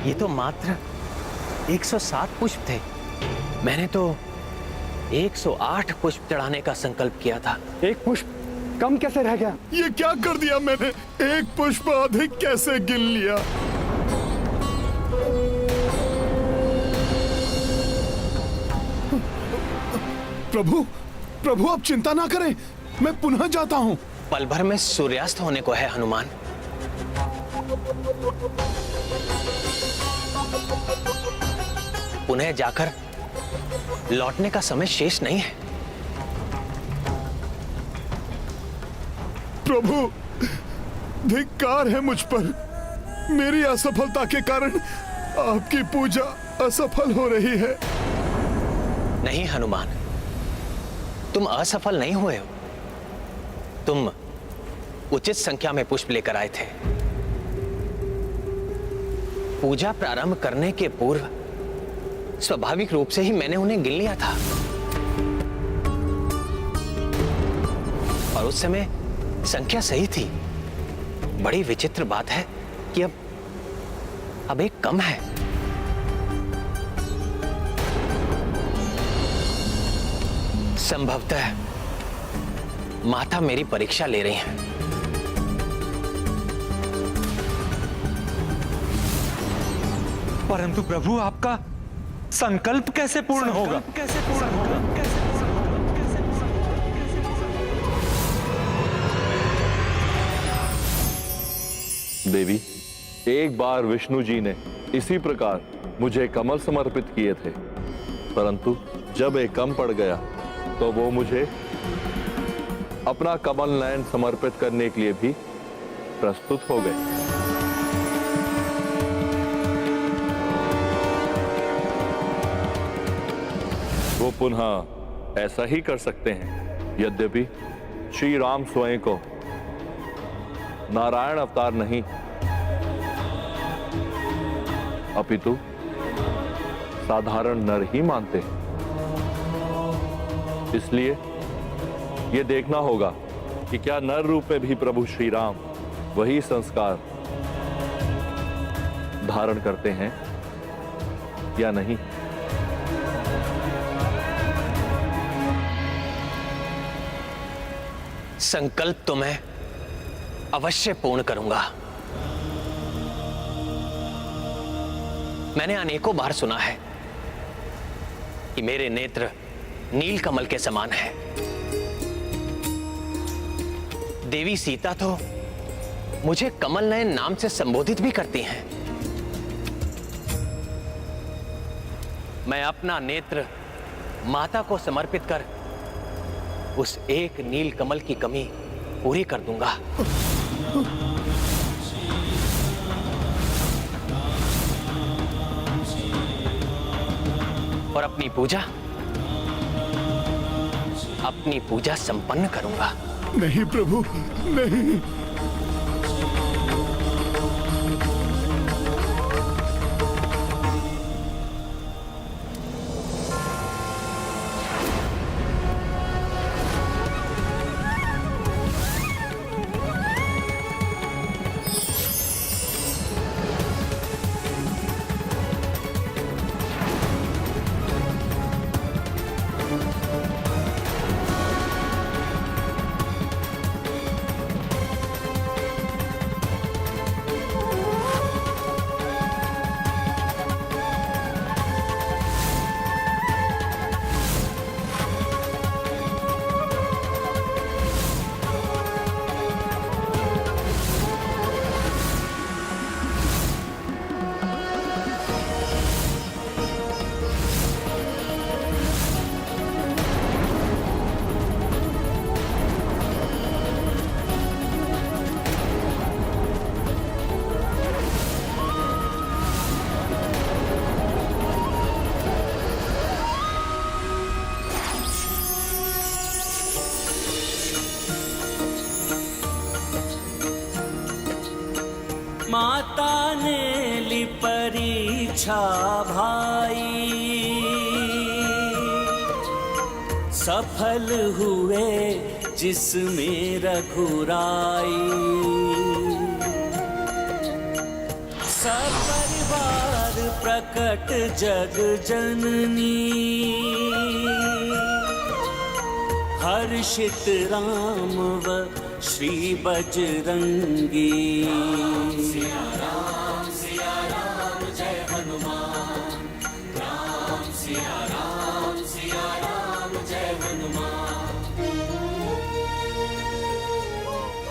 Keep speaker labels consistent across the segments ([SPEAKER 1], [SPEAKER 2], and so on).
[SPEAKER 1] ये तो मात्र 107 पुष्प थे। मैंने तो 108 पुष्प चढ़ाने का संकल्प किया था।
[SPEAKER 2] एक पुष्प कम कैसे रह गया?
[SPEAKER 3] ये क्या कर दिया मैंने? एक पुष्प अधिक कैसे गिन लिया? प्रभु, प्रभु आप चिंता ना करें, मैं पुनः जाता हूं।
[SPEAKER 1] पल भर में सूर्यास्त होने को है हनुमान। पुनः जाकर लौटने का समय शेष नहीं है।
[SPEAKER 3] प्रभु, धिक्कार है मुझ पर। मेरी असफलता के कारण आपकी पूजा असफल हो रही है।
[SPEAKER 1] नहीं हनुमान, तुम असफल नहीं हुए हो। तुम उचित संख्या में पुष्प लेकर आए थे। पूजा प्रारंभ करने के पूर्व स्वाभाविक रूप से ही मैंने उन्हें गिन लिया था, और उस समय संख्या सही थी। बड़ी विचित्र बात है कि अब एक कम है। संभवतः माता मेरी परीक्षा ले रही हैं।
[SPEAKER 4] परंतु प्रभु, आपका संकल्प कैसे पूर्ण होगा?
[SPEAKER 5] देवी, एक बार विष्णु जी ने इसी प्रकार मुझे कमल समर्पित किए थे, परंतु जब एक कम पड़ गया तो वो मुझे अपना कमल नयन समर्पित करने के लिए भी प्रस्तुत हो गए। वो पुनः ऐसा ही कर सकते हैं। यद्यपि श्री राम स्वयं को नारायण अवतार नहीं, अपितु साधारण नर ही मानते हैं। इसलिए यह देखना होगा कि क्या नर रूप में भी प्रभु श्री राम वही संस्कार धारण करते हैं या नहीं।
[SPEAKER 1] संकल्प तो मैं अवश्य पूर्ण करूंगा। मैंने अनेकों बार सुना है कि मेरे नेत्र नील कमल के समान है। देवी सीता तो मुझे कमल नयन नाम से संबोधित भी करती हैं। मैं अपना नेत्र माता को समर्पित कर उस एक नील कमल की कमी पूरी कर दूंगा। और अपनी पूजा संपन्न करूंगा।
[SPEAKER 3] नहीं प्रभु, नहीं।
[SPEAKER 6] माता ने ली परीक्षा भाई, सफल हुए जिसमें रघुराई। सपरिवार प्रकट जग जननी हर्षित राम व श्री बजरंगी। सिया राम जय हनुमान, राम सिया राम जय हनुमान।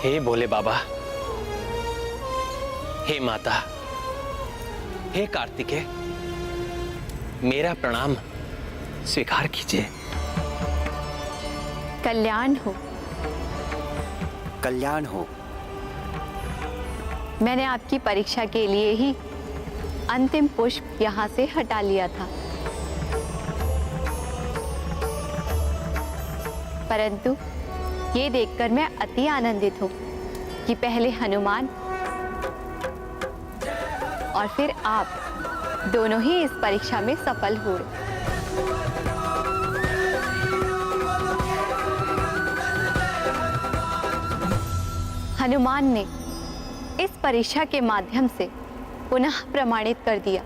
[SPEAKER 1] हे भोले बाबा, हे माता, हे कार्तिकेय, मेरा प्रणाम स्वीकार कीजिए।
[SPEAKER 7] कल्याण हो।
[SPEAKER 8] कल्याण हो।
[SPEAKER 7] मैंने आपकी परीक्षा के लिए ही अंतिम पुष्प यहाँ से हटा लिया था, परंतु ये देखकर मैं अति आनंदित हूँ कि पहले हनुमान और फिर आप दोनों ही इस परीक्षा में सफल हुए। हनुमान ने इस परीक्षा के माध्यम से पुनः प्रमाणित कर दिया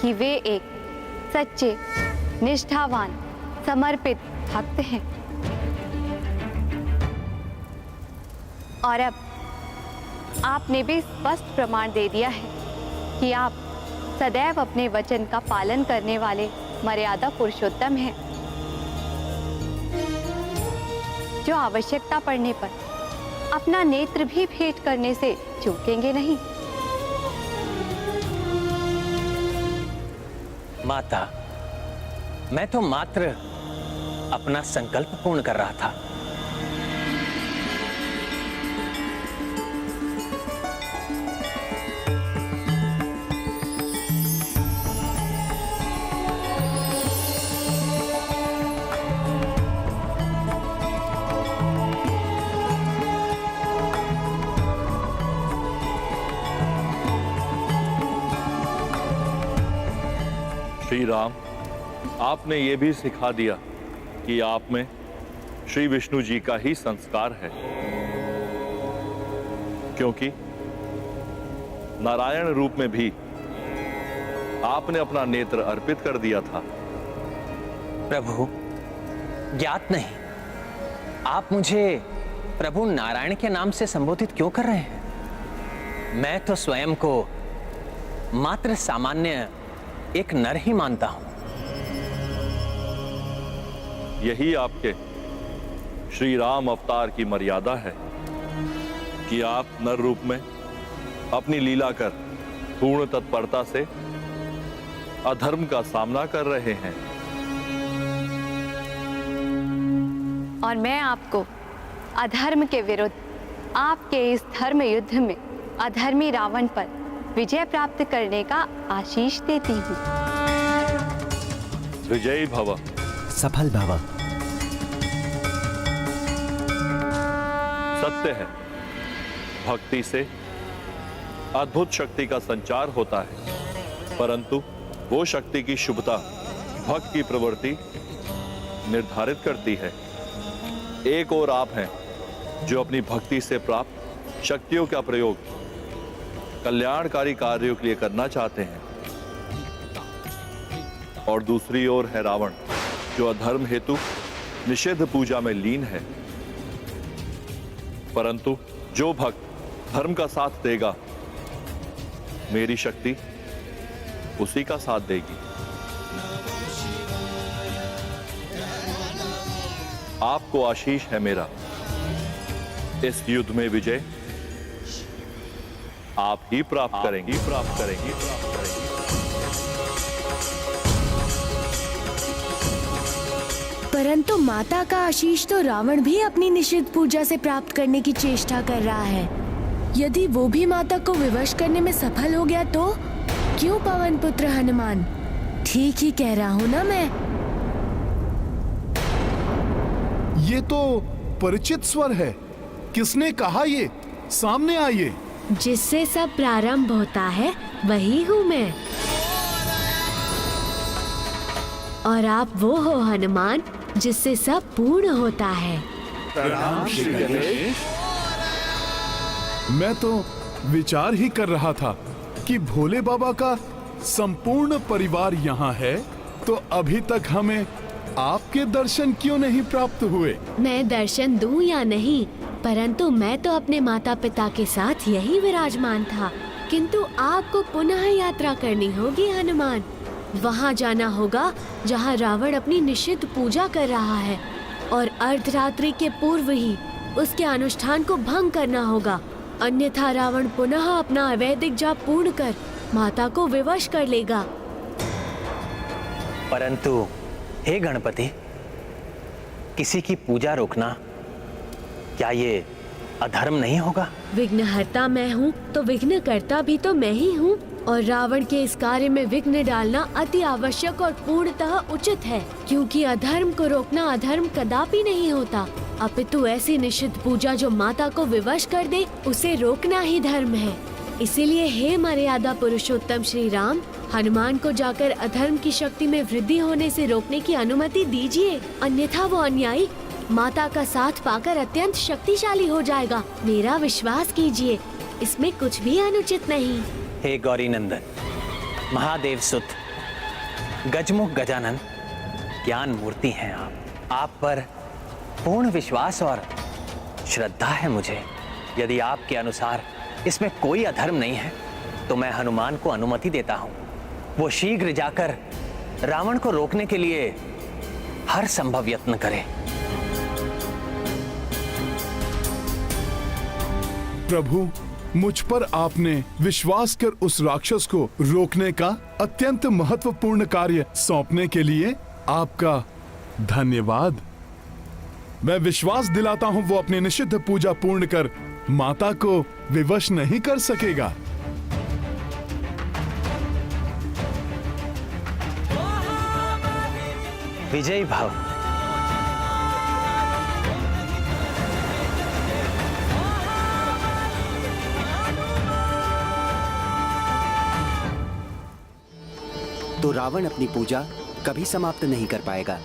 [SPEAKER 7] कि वे एक सच्चे, निष्ठावान, समर्पित भक्त हैं। और अब आपने भी स्पष्ट प्रमाण दे दिया है कि आप सदैव अपने वचन का पालन करने वाले मर्यादा पुरुषोत्तम हैं, जो आवश्यकता पड़ने पर अपना नेत्र भी भेंट करने से चूकेंगे नहीं।
[SPEAKER 1] माता, मैं तो मात्र अपना संकल्प पूर्ण कर रहा था।
[SPEAKER 5] श्री राम, आपने ये भी सिखा दिया कि आप में श्री विष्णु जी का ही संस्कार है, क्योंकि नारायण रूप में भी आपने अपना नेत्र अर्पित कर दिया था।
[SPEAKER 1] प्रभु, ज्ञात नहीं आप मुझे प्रभु नारायण के नाम से संबोधित क्यों कर रहे हैं? मैं तो स्वयं को मात्र सामान्य एक नर ही मानता हूं।
[SPEAKER 5] यही आपके श्री राम अवतार की मर्यादा है कि आप नर रूप में अपनी लीला कर पूर्ण तत्परता से अधर्म का सामना कर रहे हैं।
[SPEAKER 7] और मैं आपको अधर्म के विरुद्ध आपके इस धर्म युद्ध में अधर्मी रावण पर विजय प्राप्त करने का आशीष देती हूँ।
[SPEAKER 5] विजयी भव।
[SPEAKER 8] सफल भव।
[SPEAKER 5] सत्य है, भक्ति से अद्भुत शक्ति का संचार होता है, परंतु वो शक्ति की शुभता भक्त की प्रवृत्ति निर्धारित करती है। एक और आप हैं जो अपनी भक्ति से प्राप्त शक्तियों का प्रयोग कल्याणकारी कार्यों के लिए करना चाहते हैं, और दूसरी ओर है रावण जो अधर्म हेतु निषिद्ध पूजा में लीन है। परंतु जो भक्त धर्म का साथ देगा, मेरी शक्ति उसी का साथ देगी। आपको आशीष है मेरा, इस युद्ध में विजय आप ही प्राप्त करेंगे।
[SPEAKER 9] परंतु माता का आशीष तो रावण भी अपनी निषिद्ध पूजा से प्राप्त करने की चेष्टा कर रहा है। यदि वो भी माता को विवश करने में सफल हो गया तो क्यों पवन पुत्र हनुमान? ठीक ही कह रहा हूँ ना मैं?
[SPEAKER 3] ये तो परिचित स्वर है। किसने कहा ये? सामने आइए।
[SPEAKER 9] जिससे सब प्रारंभ होता है वही हूँ मैं। और आप वो हो हनुमान जिससे सब पूर्ण होता है।
[SPEAKER 3] प्रणाम श्री गणेश। मैं तो विचार ही कर रहा था कि भोले बाबा का संपूर्ण परिवार यहाँ है, तो अभी तक हमें आपके दर्शन क्यों नहीं प्राप्त हुए?
[SPEAKER 9] मैं दर्शन दूं या नहीं, परंतु मैं तो अपने माता पिता के साथ यही विराजमान था। किंतु आपको पुनः यात्रा करनी होगी हनुमान। वहाँ जाना होगा जहाँ रावण अपनी निषिद्ध पूजा कर रहा है, और अर्धरात्रि के पूर्व ही उसके अनुष्ठान को भंग करना होगा, अन्यथा रावण पुनः अपना अवैधिक जाप पूर्ण कर माता को विवश कर लेगा।
[SPEAKER 1] परंतु हे गणपति, किसी की पूजा रोकना क्या ये अधर्म नहीं होगा?
[SPEAKER 9] विघ्नहर्ता मैं हूँ तो विघ्नकर्ता भी तो मैं ही हूँ, और रावण के इस कार्य में विघ्न डालना अति आवश्यक और पूर्णतः उचित है, क्योंकि अधर्म को रोकना अधर्म कदापि नहीं होता, अपितु ऐसी निषिद्ध पूजा जो माता को विवश कर दे उसे रोकना ही धर्म है। इसीलिए हे मर्यादा पुरुषोत्तम श्री राम, हनुमान को जाकर अधर्म की शक्ति में वृद्धि होने से रोकने की अनुमति दीजिए, अन्यथा वो अन्यायी माता का साथ पाकर अत्यंत शक्तिशाली हो जाएगा। मेरा विश्वास कीजिए, इसमें कुछ भी अनुचित नहीं।
[SPEAKER 1] हे गौरी नंदन, महादेव सुत, गजमुख गजानन, ज्ञान मूर्ति हैं आप पर पूर्ण विश्वास और श्रद्धा है मुझे। यदि आपके अनुसार इसमें कोई अधर्म नहीं है तो मैं हनुमान को अनुमति देता हूँ, वो शीघ्र जाकर रावण को रोकने के लिए हर संभव यत्न करे।
[SPEAKER 3] प्रभु, मुझ पर आपने विश्वास कर उस राक्षस को रोकने का अत्यंत महत्वपूर्ण कार्य सौंपने के लिए आपका धन्यवाद। मैं विश्वास दिलाता हूं वो अपनी निषिद्ध पूजा पूर्ण कर माता को विवश नहीं कर सकेगा।
[SPEAKER 1] विजयी भव।
[SPEAKER 8] तो रावण अपनी पूजा कभी समाप्त नहीं कर पाएगा।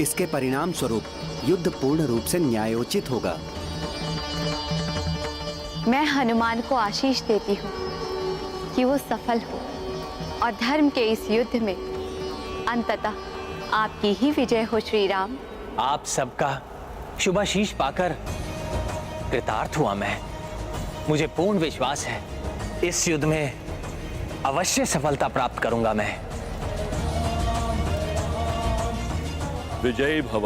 [SPEAKER 8] इसके परिणाम स्वरूप युद्ध पूर्ण रूप से न्यायोचित होगा।
[SPEAKER 7] मैं हनुमान को आशीष देती हूँ कि वो सफल हो और धर्म के इस युद्ध में अंततः आपकी ही विजय हो श्री राम।
[SPEAKER 1] आप सबका शुभाशीष पाकर कृतार्थ हुआ मैं। मुझे पूर्ण विश्वास है इस युद्ध में अवश्य सफलता प्राप्त करूंगा मैं।
[SPEAKER 5] विजयी भव।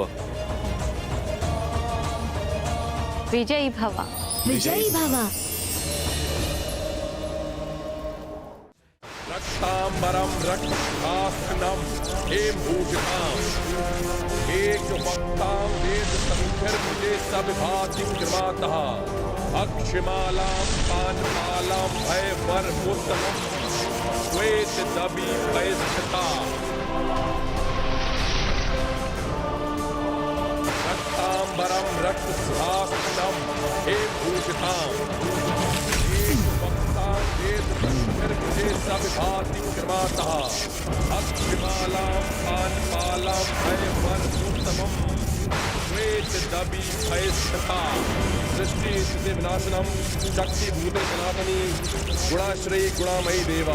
[SPEAKER 7] विजयी भव।
[SPEAKER 9] विजयी भव।
[SPEAKER 10] रक्तांबरम रक्तास्नम हेमभूषिताम एकवक्तां वेद समितिर्भुजे सविभाति कृमातः अक्षमालां पानपालां भयवरमुत्तमं श्वेत दबी वैस्थिता रक्तांबरम रक्तसिंहासनं हेमभूषितां एकवक्तां वेद समितिर्भुजे सविभाति कृमातः अक्षमालां पानपालां भयवरमुत्तमं श्वेत दबी वैस्थिता सृष्टि स्थिति विनाशनम शक्ति भूते सनातनी गुणाश्रयी गुणामयी देव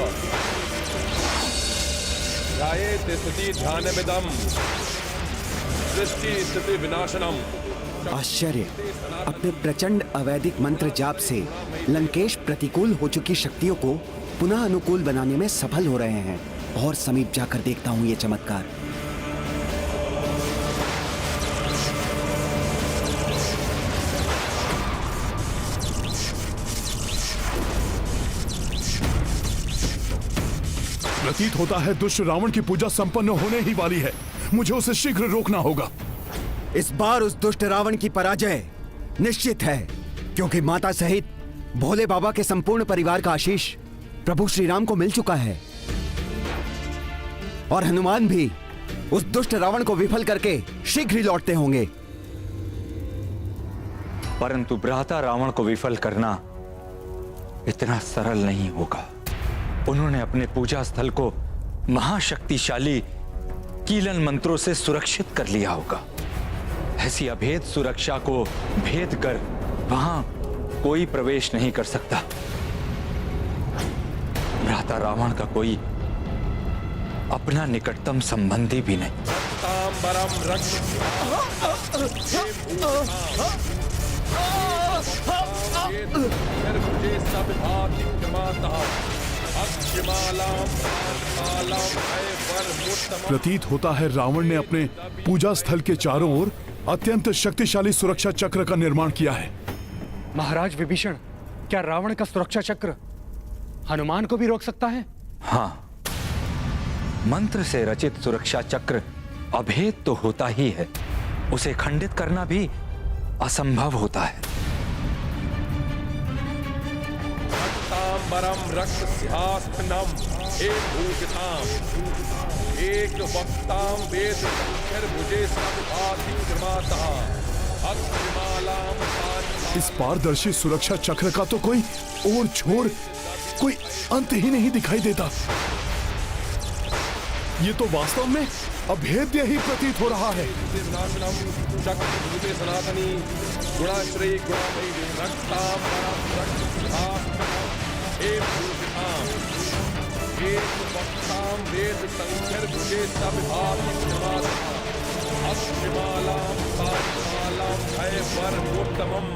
[SPEAKER 10] ध्यायेत् स्थिति ध्यानमिदं सृष्टि स्थिति विनाशनम।
[SPEAKER 8] आश्चर्य, अपने प्रचंड अवैधिक मंत्र जाप से लंकेश प्रतिकूल हो चुकी शक्तियों को पुनः अनुकूल बनाने में सफल हो रहे हैं। और समीप जाकर देखता हूँ ये चमत्कार।
[SPEAKER 3] प्रतीत होता है दुष्ट रावण की पूजा संपन्न होने ही वाली है। मुझे उसे शीघ्र रोकना होगा।
[SPEAKER 8] इस बार उस दुष्ट रावण की पराजय निश्चित है, क्योंकि माता सहित भोले बाबा के संपूर्ण परिवार का आशीष प्रभु श्री राम को मिल चुका है, और हनुमान भी उस दुष्ट रावण को विफल करके शीघ्र ही लौटते होंगे।
[SPEAKER 4] परंतु भ्राता रावण को विफल करना इतना सरल नहीं होगा। उन्होंने अपने पूजा स्थल को महाशक्तिशाली कीलन मंत्रों से सुरक्षित कर लिया होगा। ऐसी अभेद सुरक्षा को भेद कर वहां कोई प्रवेश नहीं कर सकता। भ्राता रावण का कोई अपना निकटतम संबंधी भी नहीं।
[SPEAKER 10] तांबरम रक्तभुजे सब भाति विक्रमातः अक्षमालाम पानपालाम भयवर्मुत्तमम्।
[SPEAKER 3] प्रतीत होता है रावण ने अपने पूजा स्थल के चारों ओर अत्यंत शक्तिशाली सुरक्षा चक्र का निर्माण किया है।
[SPEAKER 2] महाराज विभीषण, क्या रावण का सुरक्षा चक्र हनुमान को भी रोक सकता है?
[SPEAKER 4] हाँ, मंत्र से रचित सुरक्षा चक्र अभेद तो होता ही है, उसे खंडित करना भी असंभव होता है।
[SPEAKER 10] तांबरम रक्त सिंहासनम एक भूषिताम एक वक्ताम वेद भुजे सब भाति विक्रमातः अक्षमालाम पानपालाम।
[SPEAKER 3] इस पारदर्शी सुरक्षा चक्र का तो कोई और छोर, कोई अंत ही नहीं दिखाई देता। ये तो वास्तव में अभेद्य ही प्रतीत हो रहा है।
[SPEAKER 10] नाशनम चक्रभुजे सनातनी गुणाश्रयी गुणामयी रक्तांबरम रक्त सिंहासनम एक भूषिताम एक वक्ताम वेद संख्यर भुजे सब भाति विक्रमातः अक्षमालाम पानपालाम भयवर्मुत्तमम्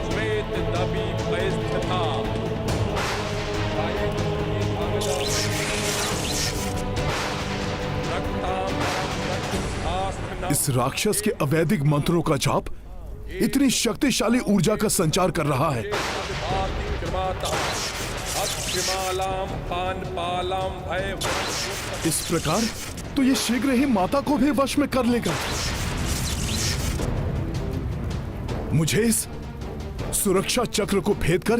[SPEAKER 10] श्वेत दबी परिस्थिता।
[SPEAKER 3] इस राक्षस के अवैधिक मंत्रों का जाप इतनी शक्तिशाली ऊर्जा का संचार कर रहा है। इस प्रकार तो ये शीघ्र ही माता को भी वश में कर लेगा। मुझे इस सुरक्षा चक्र को भेद कर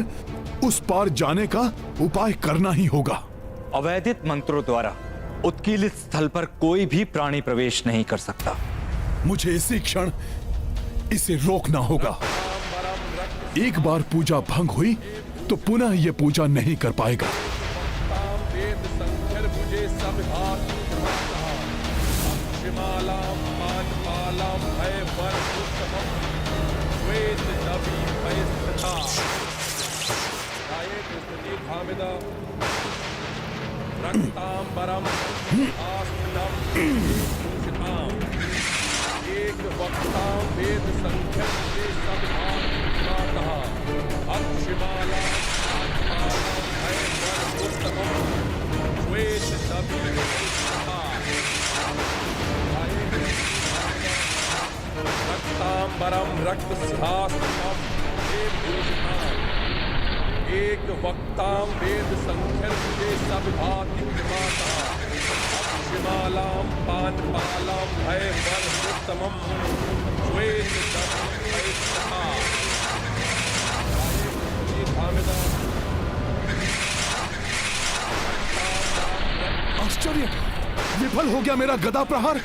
[SPEAKER 3] उस पार जाने का उपाय करना ही होगा।
[SPEAKER 4] अवैधिक मंत्रों द्वारा उत्कीर्णित स्थल पर कोई भी प्राणी प्रवेश नहीं कर सकता।
[SPEAKER 3] मुझे इसी क्षण इसे रोकना होगा। एक बार पूजा भंग हुई तो पुनः यह पूजा नहीं कर पाएगा।
[SPEAKER 10] रक्तांबरम आसनम भूषिताम एक वक्ताम वेद संख्यक से सब भातः अक्षमालाम पानपालाम भयवर्मुत्तमम् श्वेत दबी परिस्थिता। रक्तांबरम रक्त सिंहासनम एक भूषिताम एक वक्ताम वेद संख्यर भुजे सब भाति विक्रमातः अक्षमालाम पानपालाम भयवर्मुत्तमम् श्वेत दबी परिस्थिता।
[SPEAKER 3] आश्चर्य, विफल हो गया मेरा गदा प्रहार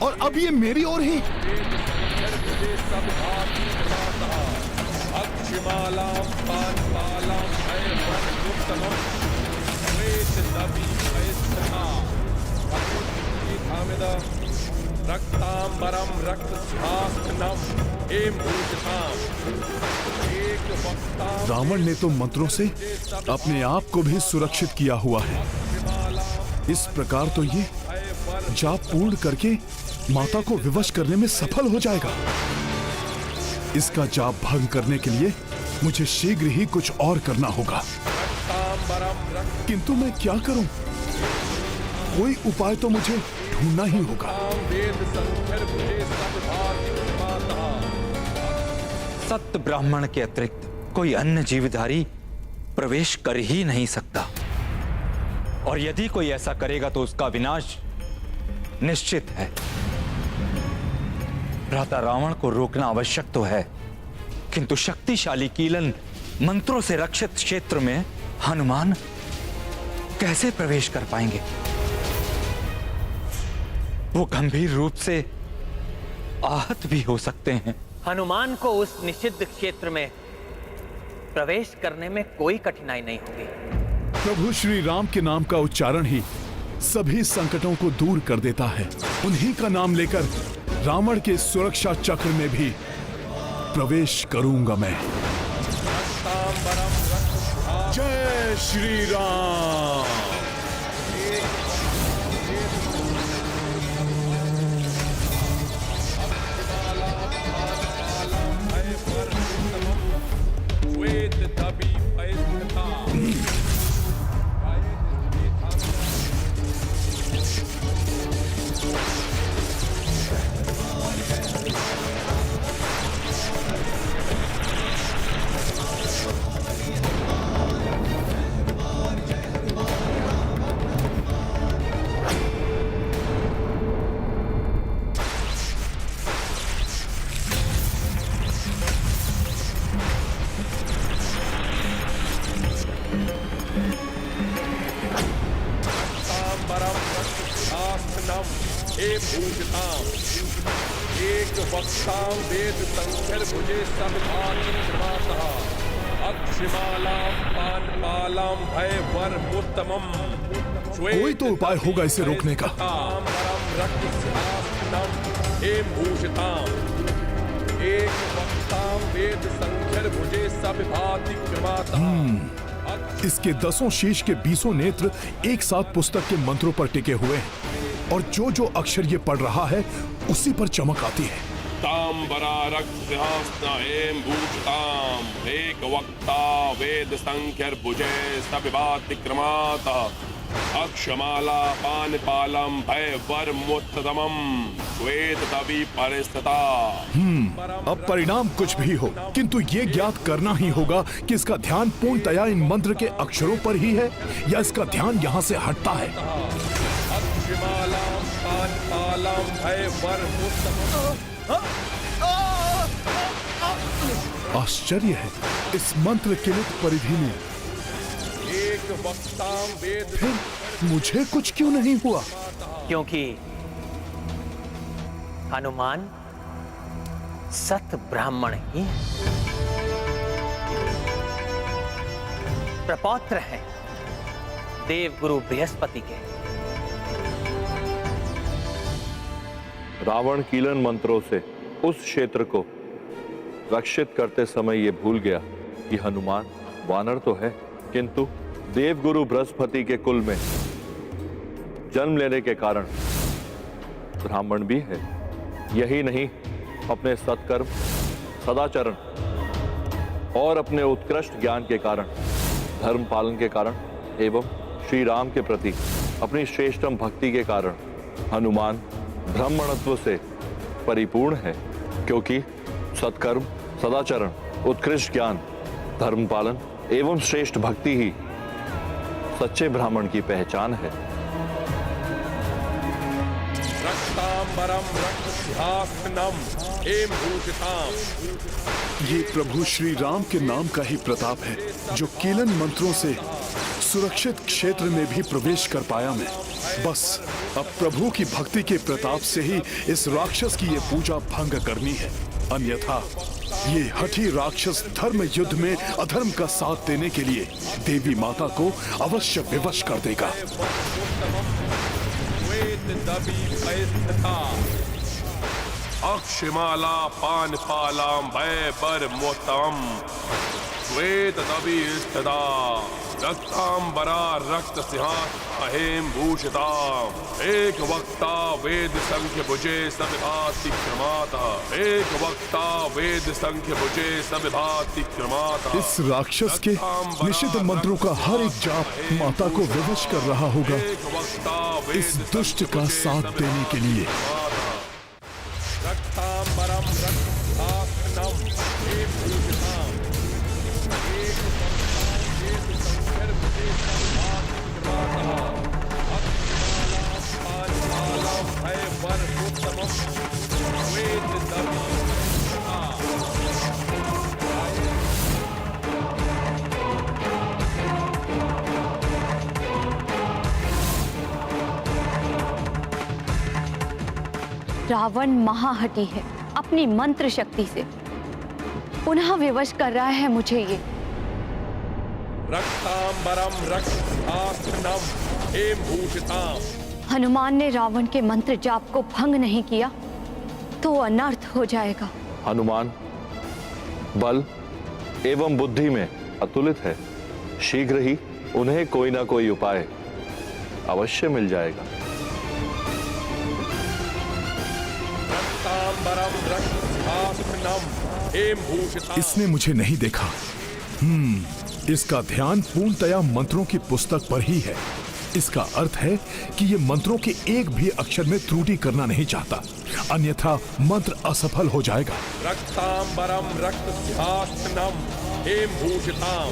[SPEAKER 3] और अब ये मेरी ओर ही।
[SPEAKER 10] अक्षमालाम पानपालाम भयवर्मुत्तमम् श्वेत दबी परिस्थिता। रक्तांबरम रक्त सिंहासनम एम भूषिताम एक वक्ताम।
[SPEAKER 3] रावण ने तो मंत्रों से अपने आप को भी सुरक्षित किया हुआ है। इस प्रकार तो ये जाप पूर्ण करके माता को विवश करने में सफल हो जाएगा। इसका जाप भंग करने के लिए मुझे शीघ्र ही कुछ और करना होगा। किंतु मैं क्या करूं? कोई उपाय तो मुझे ढूंढना ही होगा।
[SPEAKER 4] सत्य ब्राह्मण के अतिरिक्त कोई अन्य जीवधारी प्रवेश कर ही नहीं सकता, और यदि कोई ऐसा करेगा तो उसका विनाश निश्चित है। भ्राता रावण को रोकना आवश्यक तो है, किंतु शक्तिशाली कीलन मंत्रों से रक्षित क्षेत्र में हनुमान कैसे प्रवेश कर पाएंगे? वो गंभीर रूप से आहत भी हो सकते हैं।
[SPEAKER 1] हनुमान को उस निषिद्ध क्षेत्र में प्रवेश करने में कोई कठिनाई नहीं होगी।
[SPEAKER 3] प्रभु श्री राम के नाम का उच्चारण ही सभी संकटों को दूर कर देता है। उन्हीं का नाम लेकर रावण के सुरक्षा चक्र में भी प्रवेश करूंगा मैं।
[SPEAKER 10] रक्तांबरम रक्त
[SPEAKER 3] जय जय श्री राम।
[SPEAKER 10] श्वेत दबी पैस्था एक वक्तां वेद संख्यर भुजे सविभातिक्रमातः अक्षिमालां पानपालां भयवरमुत्तमम्
[SPEAKER 3] कोई तो उपाय होगा इसे रोकने का।
[SPEAKER 10] एक वक्तां वेद संख्यर भुजे सविभातिक्रमातः
[SPEAKER 3] इसके 10 शीश के 20 नेत्र एक साथ पुस्तक के मंत्रों पर टिके हुए हैं और जो जो अक्षर ये पढ़ रहा है उसी पर चमक आती है।
[SPEAKER 10] तांबरा रक्तहस्ता एम भूषताम एक वक्ता वेद संख्यर भुजे सविभातिक्रमातः अक्षमाला पानपालम भयवरमुत्तमम् श्वेत दबी परिस्थिता।
[SPEAKER 3] अब परिणाम कुछ भी हो, किंतु ये ज्ञात करना ही होगा कि इसका ध्यान पूर्णतया इन मंत्र के अक्षरों पर ही है या इसका ध्यान यहाँ से हटता है।
[SPEAKER 10] अक्षमालां पानपालां भयवरमुत्तमम्।
[SPEAKER 3] आश्चर्य है, इस मंत्र किलित परिधि में
[SPEAKER 10] एक वक्तां वेद
[SPEAKER 3] फिर मुझे कुछ क्यों नहीं हुआ?
[SPEAKER 1] क्योंकि हनुमान सत ब्राह्मण ही हैं। प्रपौत्र हैं देव गुरु बृहस्पति के।
[SPEAKER 5] रावण कीलन मंत्रों से उस क्षेत्र को रक्षित करते समय ये भूल गया कि हनुमान वानर तो है, किंतु देवगुरु बृहस्पति के कुल में जन्म लेने के कारण ब्राह्मण भी है। यही नहीं, अपने सत्कर्म, सदाचरण और अपने उत्कृष्ट ज्ञान के कारण, धर्म पालन के कारण एवं श्री राम के प्रति अपनी श्रेष्ठतम भक्ति के कारण हनुमान ब्राह्मणत्व से परिपूर्ण है। क्योंकि सत्कर्म, सदाचरण, उत्कृष्ट ज्ञान, धर्म पालन एवं श्रेष्ठ भक्ति ही सच्चे ब्राह्मण की पहचान है।
[SPEAKER 10] रक्तांबरम रक्तसिंहासनम एम भूषिताम।
[SPEAKER 3] ये प्रभु श्री राम के नाम का ही प्रताप है जो कीलन मंत्रों से सुरक्षित क्षेत्र में भी प्रवेश कर पाया मैं। बस अब प्रभु की भक्ति के प्रताप से ही इस राक्षस की ये पूजा भंग करनी है, अन्यथा ये हठी राक्षस धर्म युद्ध में अधर्म का साथ देने के लिए देवी माता को अवश्य विवश कर देगा।
[SPEAKER 10] अक्षमाला पानपालां भयवरमुत्तमम् श्वेत दबी स्थिता रक्तांबरा रक्त सिंहासहेम भूषिता एक वक्ता वेद संख्य भुजे सविभातिक्रमातः एक वक्ता वेद संख्य भुजे सविभातिक्रमातः।
[SPEAKER 3] इस राक्षस के निषिद्ध मंत्रों का हर एक जाप माता को विवश कर रहा होगा इस दुष्ट का साथ देने के लिए।
[SPEAKER 10] रक्तांबरम रक्तसिंहासनम एम भूषिताम एक वक्ता वेद संख्यर भुजे सविभातिक्रमातः अक्षमालां पानपालां भयवरमुत्तमम् श्वेत दबी
[SPEAKER 7] रावण महाहठी है, अपनी मंत्र शक्ति से पुनः विवश कर रहा है मुझे ये।
[SPEAKER 10] रक्तांबरम रक्तसिंहासनम एम भूषिताम।
[SPEAKER 7] हनुमान ने रावण के मंत्र जाप को भंग नहीं किया तो अनर्थ हो जाएगा।
[SPEAKER 5] हनुमान बल एवं बुद्धि में अतुलित है, शीघ्र ही उन्हें कोई ना कोई उपाय अवश्य मिल जाएगा।
[SPEAKER 10] रक्तांबरम रक्तसिंहासनम हेमभूषिताम।
[SPEAKER 3] इसने मुझे नहीं देखा। इसका ध्यान पूर्णतया मंत्रों की पुस्तक पर ही है। इसका अर्थ है कि ये मंत्रों के एक भी अक्षर में त्रुटि करना नहीं चाहता, अन्यथा मंत्र असफल हो जाएगा।
[SPEAKER 10] रक्तांबरम रक्तसिंहासनम हेमभूषिताम।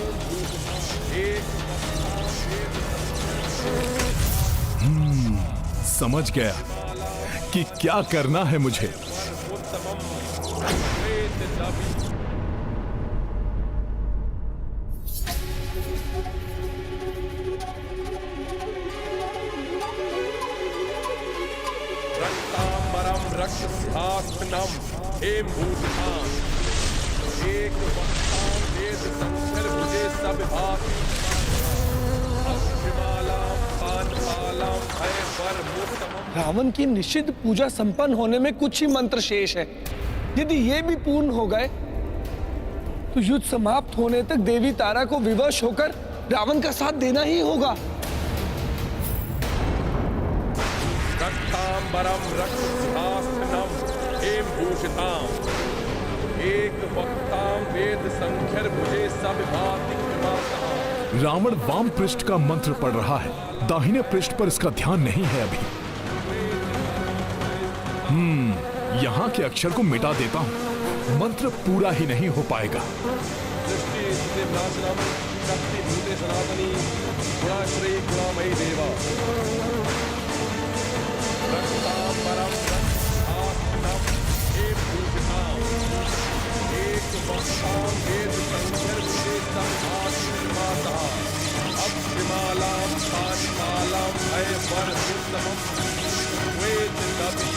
[SPEAKER 3] समझ गया कि क्या करना है मुझे।
[SPEAKER 10] रक्तांबरम रक्तसिंहासनम हेमभूषिताम। एक वक्तां वेद संकर भुजे सब भाति। अक्षमालां पानपालां भयवरमुत्तमम्।
[SPEAKER 11] रावण की निषिद्ध पूजा संपन्न होने में कुछ ही मंत्र शेष है। यदि ये भी पूर्ण हो गए तो युद्ध समाप्त होने तक देवी तारा को विवश होकर रावण का साथ देना ही होगा।
[SPEAKER 10] रक्तांबरम रक्तसिंहासनम हेमभूषिताम। एक वक्तां वेद संख्यर भुजे सब भाति कृपातः।
[SPEAKER 3] रावण वाम पृष्ठ का मंत्र पढ़ रहा है, दाहिने पृष्ठ पर इसका ध्यान नहीं है अभी। यहाँ के अक्षर को मिटा देता हूँ, मंत्र पूरा ही नहीं हो पाएगा।
[SPEAKER 10] सृष्टि स्थिति विनाशनम शक्ति भूते सनातनी गुणाश्रयी गुणामयी देवा। रक्तांबरम रक्तसिंहासनम हेमभूषिताम। एक वक्तां वेद संख्यर भुजे सब भाति कृपातः। अक्षमालां पानपालां भयवरमुत्तमम्। वेद नबी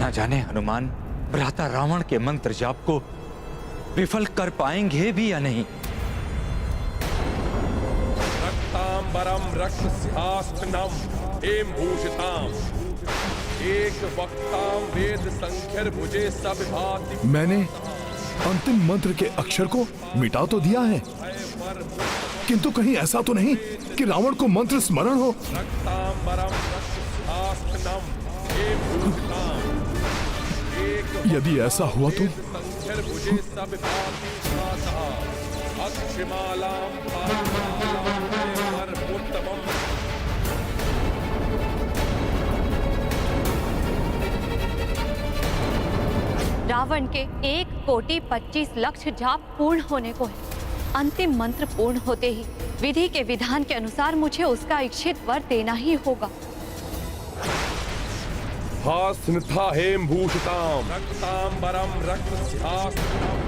[SPEAKER 4] ना जाने हनुमान भ्राता रावण के मंत्र जाप को विफल कर पाएंगे भी या नहीं।
[SPEAKER 10] रक्तांबरम रक्तसिंहासनम हेमभूषिताम। एक वक्तां वेद संख्यर भुजे सब भाति।
[SPEAKER 3] मैंने अंतिम मंत्र के अक्षर को मिटा तो दिया है, किंतु कहीं ऐसा तो नहीं कि रावण को मंत्र स्मरण हो।
[SPEAKER 10] रक्तांबरम रक्तसिंहासनम हेमभूषिताम। एक
[SPEAKER 3] यदि ऐसा हुआ तो
[SPEAKER 10] संख्यर भुजे सब भाति कृपातः। अक्षमालां पानपालां भयवरमुत्तमम्।
[SPEAKER 7] रावण के 1,25,00,000 जाप पूर्ण होने को है। अंतिम मंत्र पूर्ण होते ही विधि के विधान के अनुसार मुझे उसका इच्छित वर देना ही होगा।
[SPEAKER 10] हास्निथा हेमभूषिताम। रक्तांबरम रक्तसिंहासनम।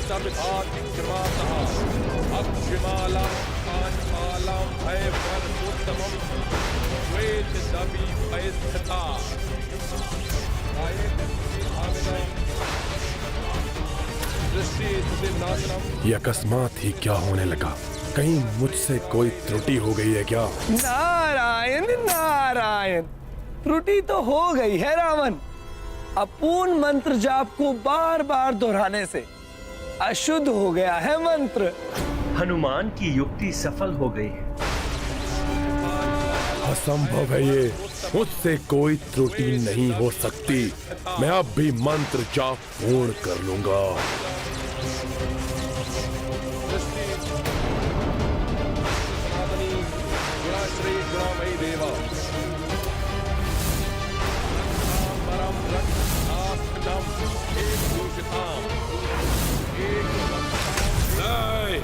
[SPEAKER 10] सब भाति कृपातः। अक्षमालां पानपालां भयवरमुत्तमम्। वेद नबी भयस्थिता। दृष्टि स्थिति नाशनम।
[SPEAKER 12] ये अकस्मात ही क्या होने लगा? कहीं मुझसे कोई त्रुटि हो गई है क्या?
[SPEAKER 11] नारायण नारायण, त्रुटि तो हो गई है रावण। अपूर्ण मंत्र जाप को बार बार दोहराने से अशुद्ध हो गया है मंत्र।
[SPEAKER 13] हनुमान की युक्ति सफल हो गई है।
[SPEAKER 12] असंभव है ये, मुझसे कोई त्रुटि नहीं हो सकती। मैं अब भी मंत्र जाप पूर्ण कर लूंगा।
[SPEAKER 10] गुणाश्रयी गुणामयी देवा। रक्तांबरम रक्तसिंहासनम हेमभूषिताम। एक
[SPEAKER 12] नहीं,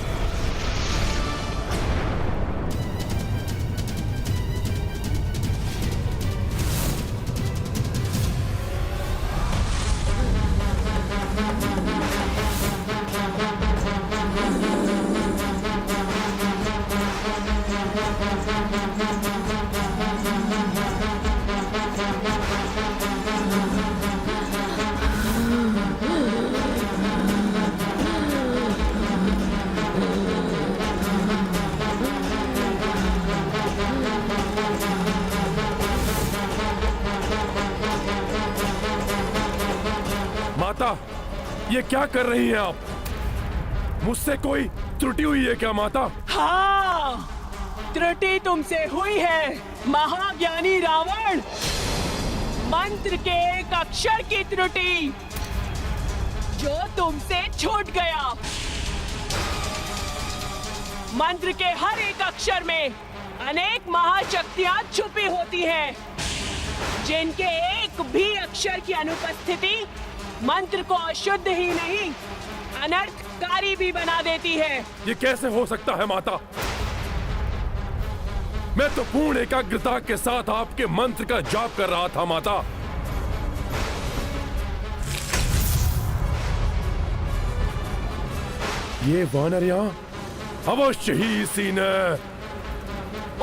[SPEAKER 12] ये क्या कर रही हैं आप? मुझसे कोई त्रुटि हुई है क्या माता?
[SPEAKER 6] हाँ, त्रुटि तुमसे हुई है महाज्ञानी रावण। मंत्र के एक अक्षर की त्रुटि जो तुमसे छूट गया। मंत्र के हर एक अक्षर में अनेक महाशक्तियां छुपी होती हैं, जिनके एक भी अक्षर की अनुपस्थिति मंत्र को अशुद्ध ही नहीं अनर्थकारी भी बना देती है।
[SPEAKER 12] ये कैसे हो सकता है माता? मैं तो पूर्ण एकाग्रता के साथ आपके मंत्र का जाप कर रहा था माता। ये वानर यहाँ अवश्य ही इसी ने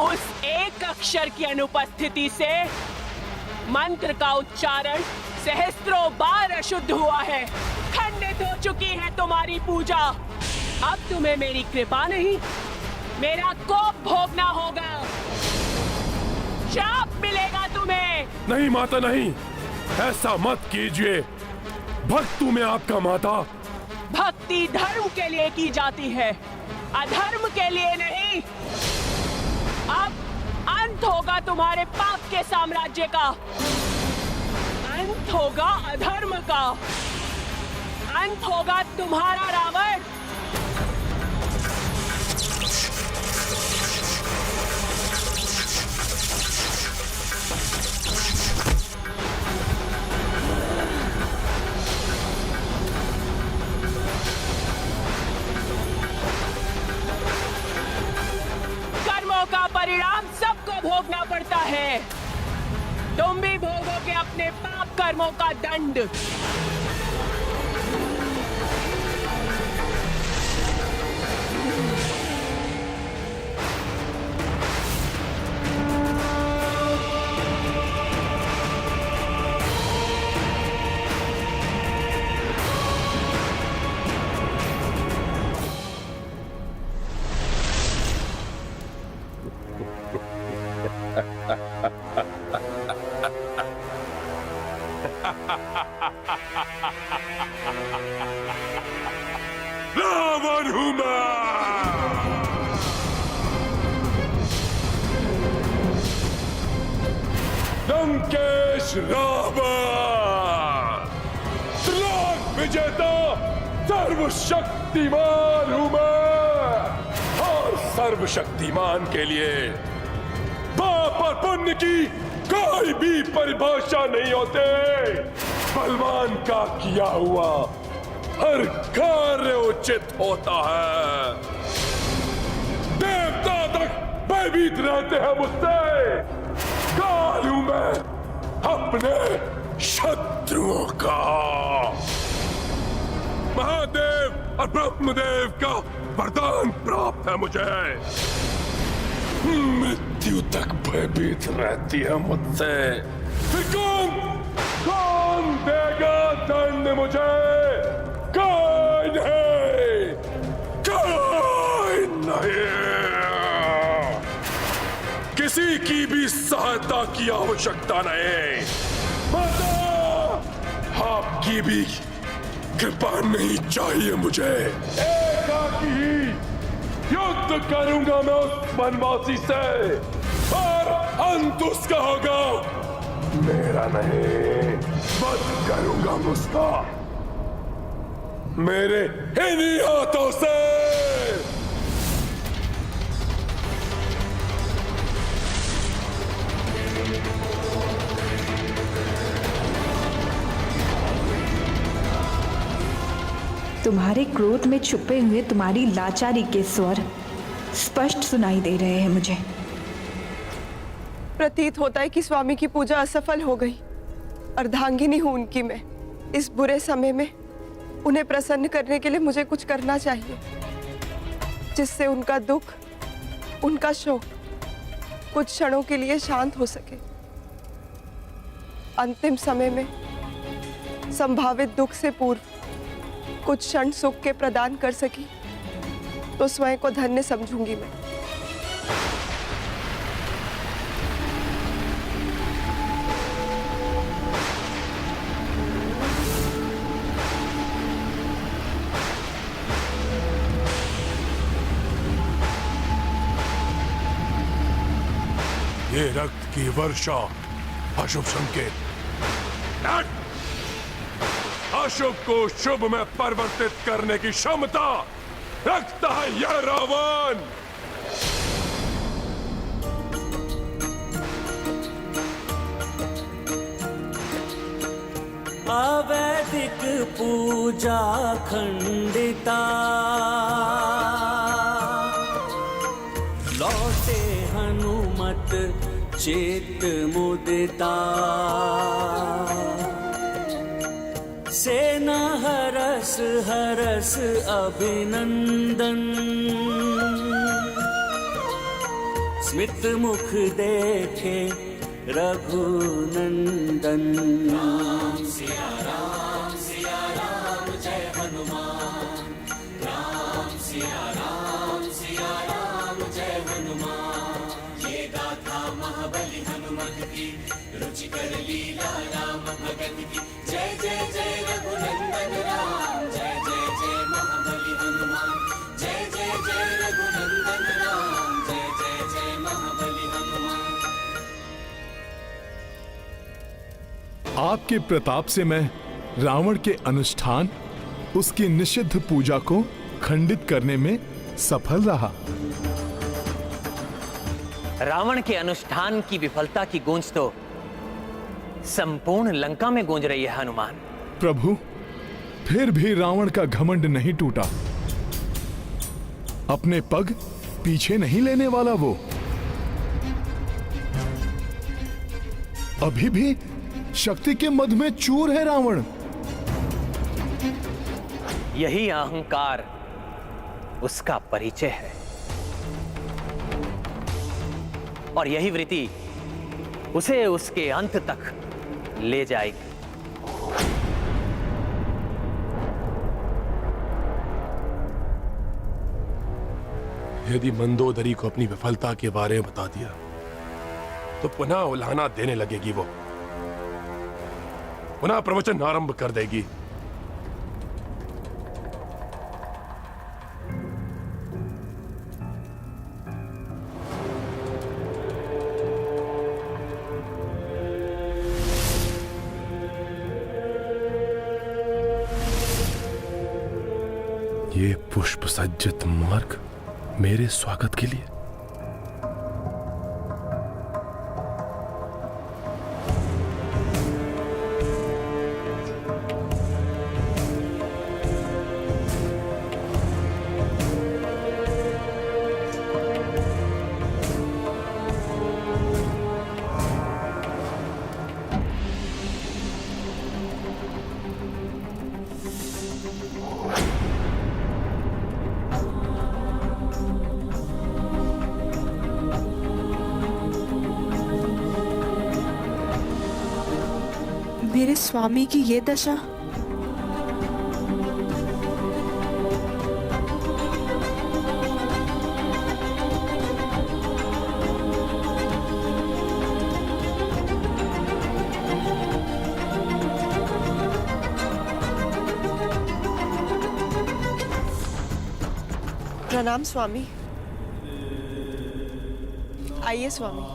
[SPEAKER 6] उस एक अक्षर की अनुपस्थिति से मंत्र का उच्चारण सहस्त्रों बार अशुद्ध हुआ है। खंडित हो चुकी है तुम्हारी पूजा। अब तुम्हें मेरी कृपा नहीं, मेरा कोप भोगना होगा। श्राप मिलेगा तुम्हें।
[SPEAKER 12] नहीं माता नहीं, ऐसा मत कीजिए। भक्त हूं मैं आपका माता।
[SPEAKER 6] भक्ति धर्म के लिए की जाती है, अधर्म के लिए नहीं। अब अंत होगा तुम्हारे पाप के साम्राज्य का, अंत होगा अधर्म का, अंत होगा तुम्हारा रावण। कर्मों का परिणाम सबको भोगना पड़ता है। तुम भी भोगोगे अपने पाप कर्मों का दंड।
[SPEAKER 12] रावण हूं मैं। लंकेश रावण, त्रिलोक विजेता सर्वशक्तिमान हूं मैं। और सर्वशक्तिमान के लिए पाप और पुण्य की कोई भी परिभाषा नहीं होते। बलवान का किया हुआ हर कार्य उचित होता है। देवता तक भयभीत रहते हैं मुझसे। काल हूं मैं अपने शत्रुओं का। महादेव और ब्रह्मदेव का वरदान प्राप्त है मुझे। मृत्यु तक भयभीत रहती है मुझसे। फिर कौन देगा दंड मुझे? कोई नहीं, कोई नहीं। किसी की भी सहायता की आवश्यकता नहीं। माता, आपकी भी कृपा नहीं चाहिए मुझे। एकाकी ही युद्ध करूंगा मैं उस वनवासी से, और अंत उसका होगा, मेरा नहीं। वध करूंगा उसका मेरे इन्हीं हाथों से।
[SPEAKER 14] तुम्हारे क्रोध में छुपे हुए तुम्हारी लाचारी के स्वर स्पष्ट सुनाई दे रहे हैं मुझे।
[SPEAKER 15] प्रतीत होता है कि स्वामी की पूजा असफल हो गई। अर्धांगिनी हूं उनकी मैं। इस बुरे समय में उन्हें प्रसन्न करने के लिए मुझे कुछ करना चाहिए, जिससे उनका दुख, उनका शोक कुछ क्षणों के लिए शांत हो सके। अंतिम समय में संभावित दुख से पूर्व कुछ क्षण सुख के प्रदान कर सकी तो स्वयं को धन्य समझूंगी मैं।
[SPEAKER 12] ये रक्त की वर्षा अशुभ संकेत, अशुभ को शुभ में परिवर्तित करने की क्षमता रखता है यह रावण।
[SPEAKER 16] अवैदिक पूजा खंडिता, लौटे हनुमत चित मुदिता, सेना हरस हरस अभिनंदन, स्मित मुख देखे रघुनंदन। राम सिया राम जय हनुमान, राम सिया राम जय हनुमान। ये गाथा महाबली हनुमत की, रुचिकर लीला राम भगत की। जय जय जय रघुनंदन राम, जय जय जय महाबली हनुमान। जय जय जय रघुनंदन राम, जय जय जय महाबली हनुमान।
[SPEAKER 3] आपके प्रताप से मैं रावण के अनुष्ठान, उसकी निषिद्ध पूजा को खंडित करने में सफल रहा।
[SPEAKER 1] रावण के अनुष्ठान की विफलता की गूंज तो संपूर्ण लंका में गूंज रही है हनुमान।
[SPEAKER 3] प्रभु, फिर भी रावण का घमंड नहीं टूटा। अपने पग पीछे नहीं लेने वाला वो। अभी भी शक्ति के मद में चूर है रावण।
[SPEAKER 1] यही अहंकार उसका परिचय है और यही वृत्ति उसे उसके अंत तक ले जाएगी।
[SPEAKER 12] यदि मंदोदरी को अपनी विफलता के बारे में बता दिया तो पुनः उल्हाना देने लगेगी। वो पुनः प्रवचन आरंभ कर देगी। ये पुष्प सज्जित मार्ग मेरे स्वागत के लिए।
[SPEAKER 15] मेरे स्वामी की ये दशा। प्रणाम स्वामी। आइए स्वामी।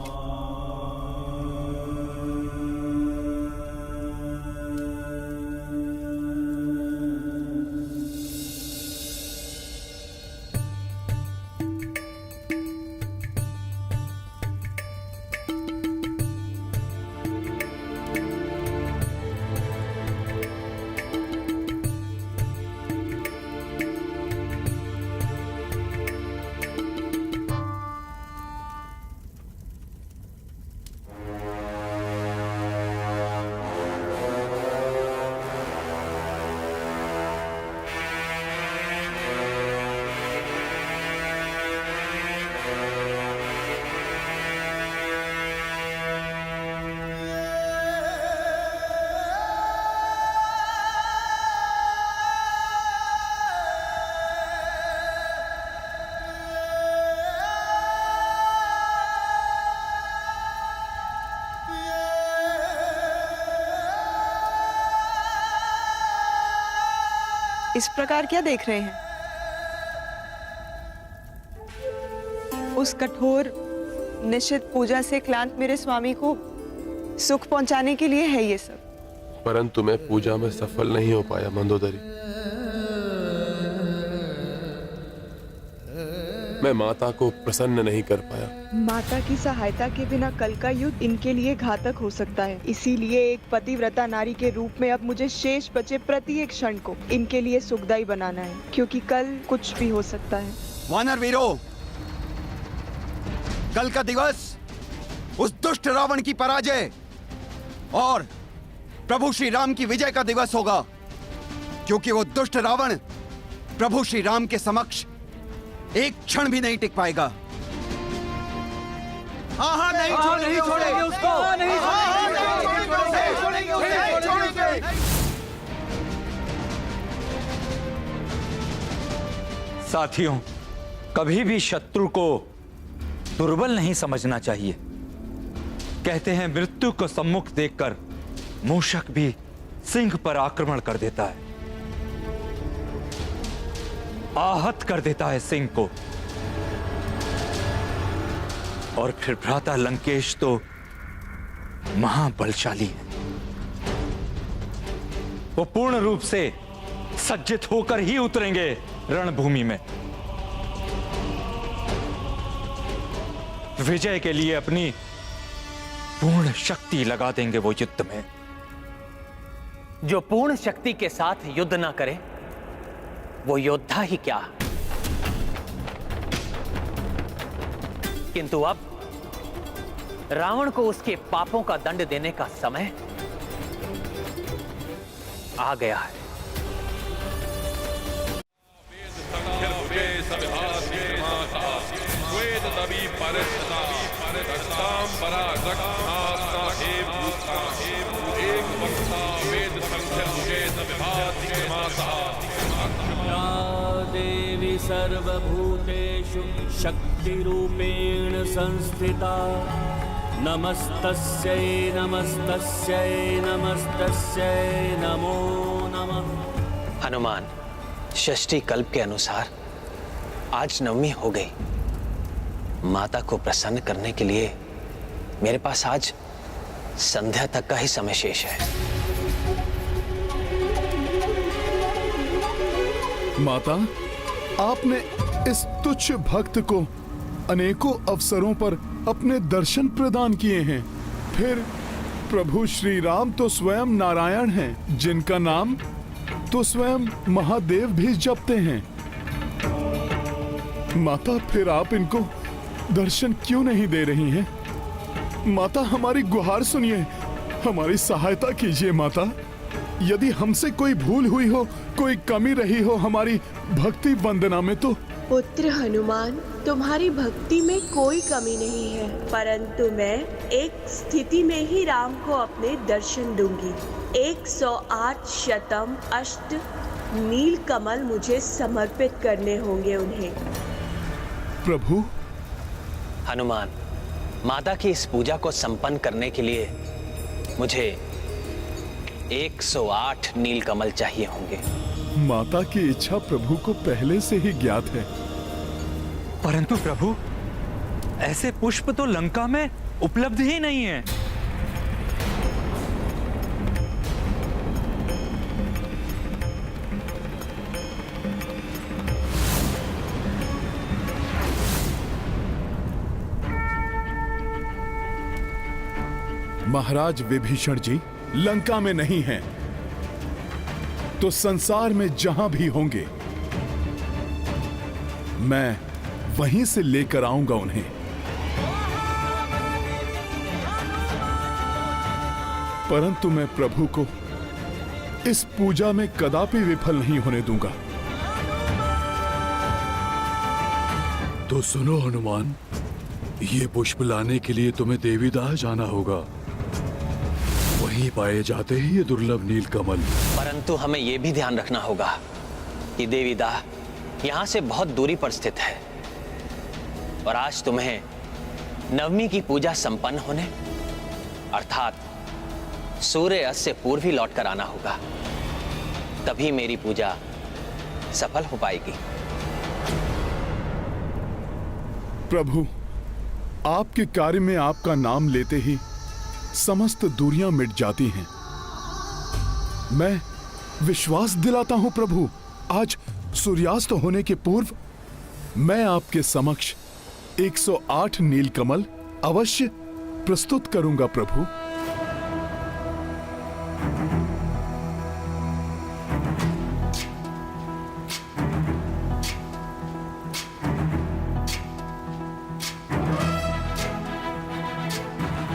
[SPEAKER 15] इस प्रकार क्या देख रहे हैं? उस कठोर निश्चित पूजा से क्लांत मेरे स्वामी को सुख पहुंचाने के लिए है ये सब।
[SPEAKER 12] परंतु मैं पूजा में सफल नहीं हो पाया मंदोदरी। मैं माता को प्रसन्न नहीं कर पाया।
[SPEAKER 17] माता की सहायता के बिना कल का युद्ध इनके लिए घातक हो सकता है। इसीलिए एक पतिव्रता नारी के रूप में अब मुझे शेष बचे प्रत्येक क्षण को इनके लिए सुखदायी बनाना है, क्योंकि कल कुछ भी हो सकता है।
[SPEAKER 8] वानर वीरों, कल का दिवस उस दुष्ट रावण की पराजय और प्रभु श्री राम की विजय का दिवस होगा, क्योंकि वो दुष्ट रावण प्रभु श्री राम के समक्ष एक क्षण भी नहीं टिक पाएगा। नहीं छोड़ेंगे उसको।
[SPEAKER 4] साथियों, कभी भी शत्रु को दुर्बल नहीं समझना चाहिए। कहते हैं मृत्यु को सम्मुख देखकर मूषक भी सिंह पर आक्रमण कर देता है, आहत कर देता है सिंह को। और फिर भ्राता लंकेश तो महाबलशाली है। वो पूर्ण रूप से सज्जित होकर ही उतरेंगे रणभूमि में। विजय के लिए अपनी पूर्ण शक्ति लगा देंगे वो युद्ध में।
[SPEAKER 1] जो पूर्ण शक्ति के साथ युद्ध ना करे वो योद्धा ही क्या। किंतु अब रावण को उसके पापों का दंड देने का समय आ गया है।
[SPEAKER 16] देवी सर्वभूतेषु शक्तिरूपेण संस्थिता नमस्तस्यै नमस्तस्यै नमस्तस्यै नमो नमः।
[SPEAKER 1] हनुमान, षष्ठी कल्प के अनुसार आज नवमी हो गई। माता को प्रसन्न करने के लिए मेरे पास आज संध्या तक का ही समय शेष है।
[SPEAKER 3] माता, आपने इस तुच्छ भक्त को अनेकों अवसरों पर अपने दर्शन प्रदान किए हैं। फिर प्रभु श्री राम तो स्वयं नारायण हैं, जिनका नाम तो स्वयं महादेव भी जपते हैं। माता, फिर आप इनको दर्शन क्यों नहीं दे रही हैं? माता, हमारी गुहार सुनिए, हमारी सहायता कीजिए। माता, यदि हमसे कोई भूल हुई हो, कोई कमी रही हो हमारी भक्ति वंदना में, तो
[SPEAKER 18] पुत्र हनुमान, तुम्हारी भक्ति में कोई कमी नहीं है, परंतु मैं एक स्थिति में ही राम को अपने दर्शन दूंगी। 108 शतम अष्ट नील कमल मुझे समर्पित करने होंगे उन्हें।
[SPEAKER 3] प्रभु।
[SPEAKER 1] हनुमान, माता की इस पूजा को संपन्न करने के लिए मुझे 108 नील कमल चाहिए होंगे।
[SPEAKER 3] माता की इच्छा प्रभु को पहले से ही ज्ञात है।
[SPEAKER 4] परंतु प्रभु, ऐसे पुष्प तो लंका में उपलब्ध ही नहीं है।
[SPEAKER 3] महाराज विभीषण जी लंका में नहीं हैं, तो संसार में जहां भी होंगे मैं वहीं से लेकर आऊंगा उन्हें। परंतु मैं प्रभु को इस पूजा में कदापि विफल नहीं होने दूंगा।
[SPEAKER 19] तो सुनो हनुमान, ये पुष्प लाने के लिए तुम्हें देवीदाह जाना होगा। वहीं पाए जाते हैं ये दुर्लभ नील कमल।
[SPEAKER 1] परंतु हमें यह भी ध्यान रखना होगा कि देवीदाह यहां से बहुत दूरी पर स्थित है और आज तुम्हें नवमी की पूजा संपन्न होने अर्थात सूर्य अस्त से पूर्व ही लौट कर आना होगा, तभी मेरी पूजा सफल हो पाएगी।
[SPEAKER 3] प्रभु, आपके कार्य में आपका नाम लेते ही समस्त दूरियां मिट जाती हैं। मैं विश्वास दिलाता हूं प्रभु, आज सूर्यास्त होने के पूर्व मैं आपके समक्ष 108 नीलकमल अवश्य प्रस्तुत करूंगा प्रभु।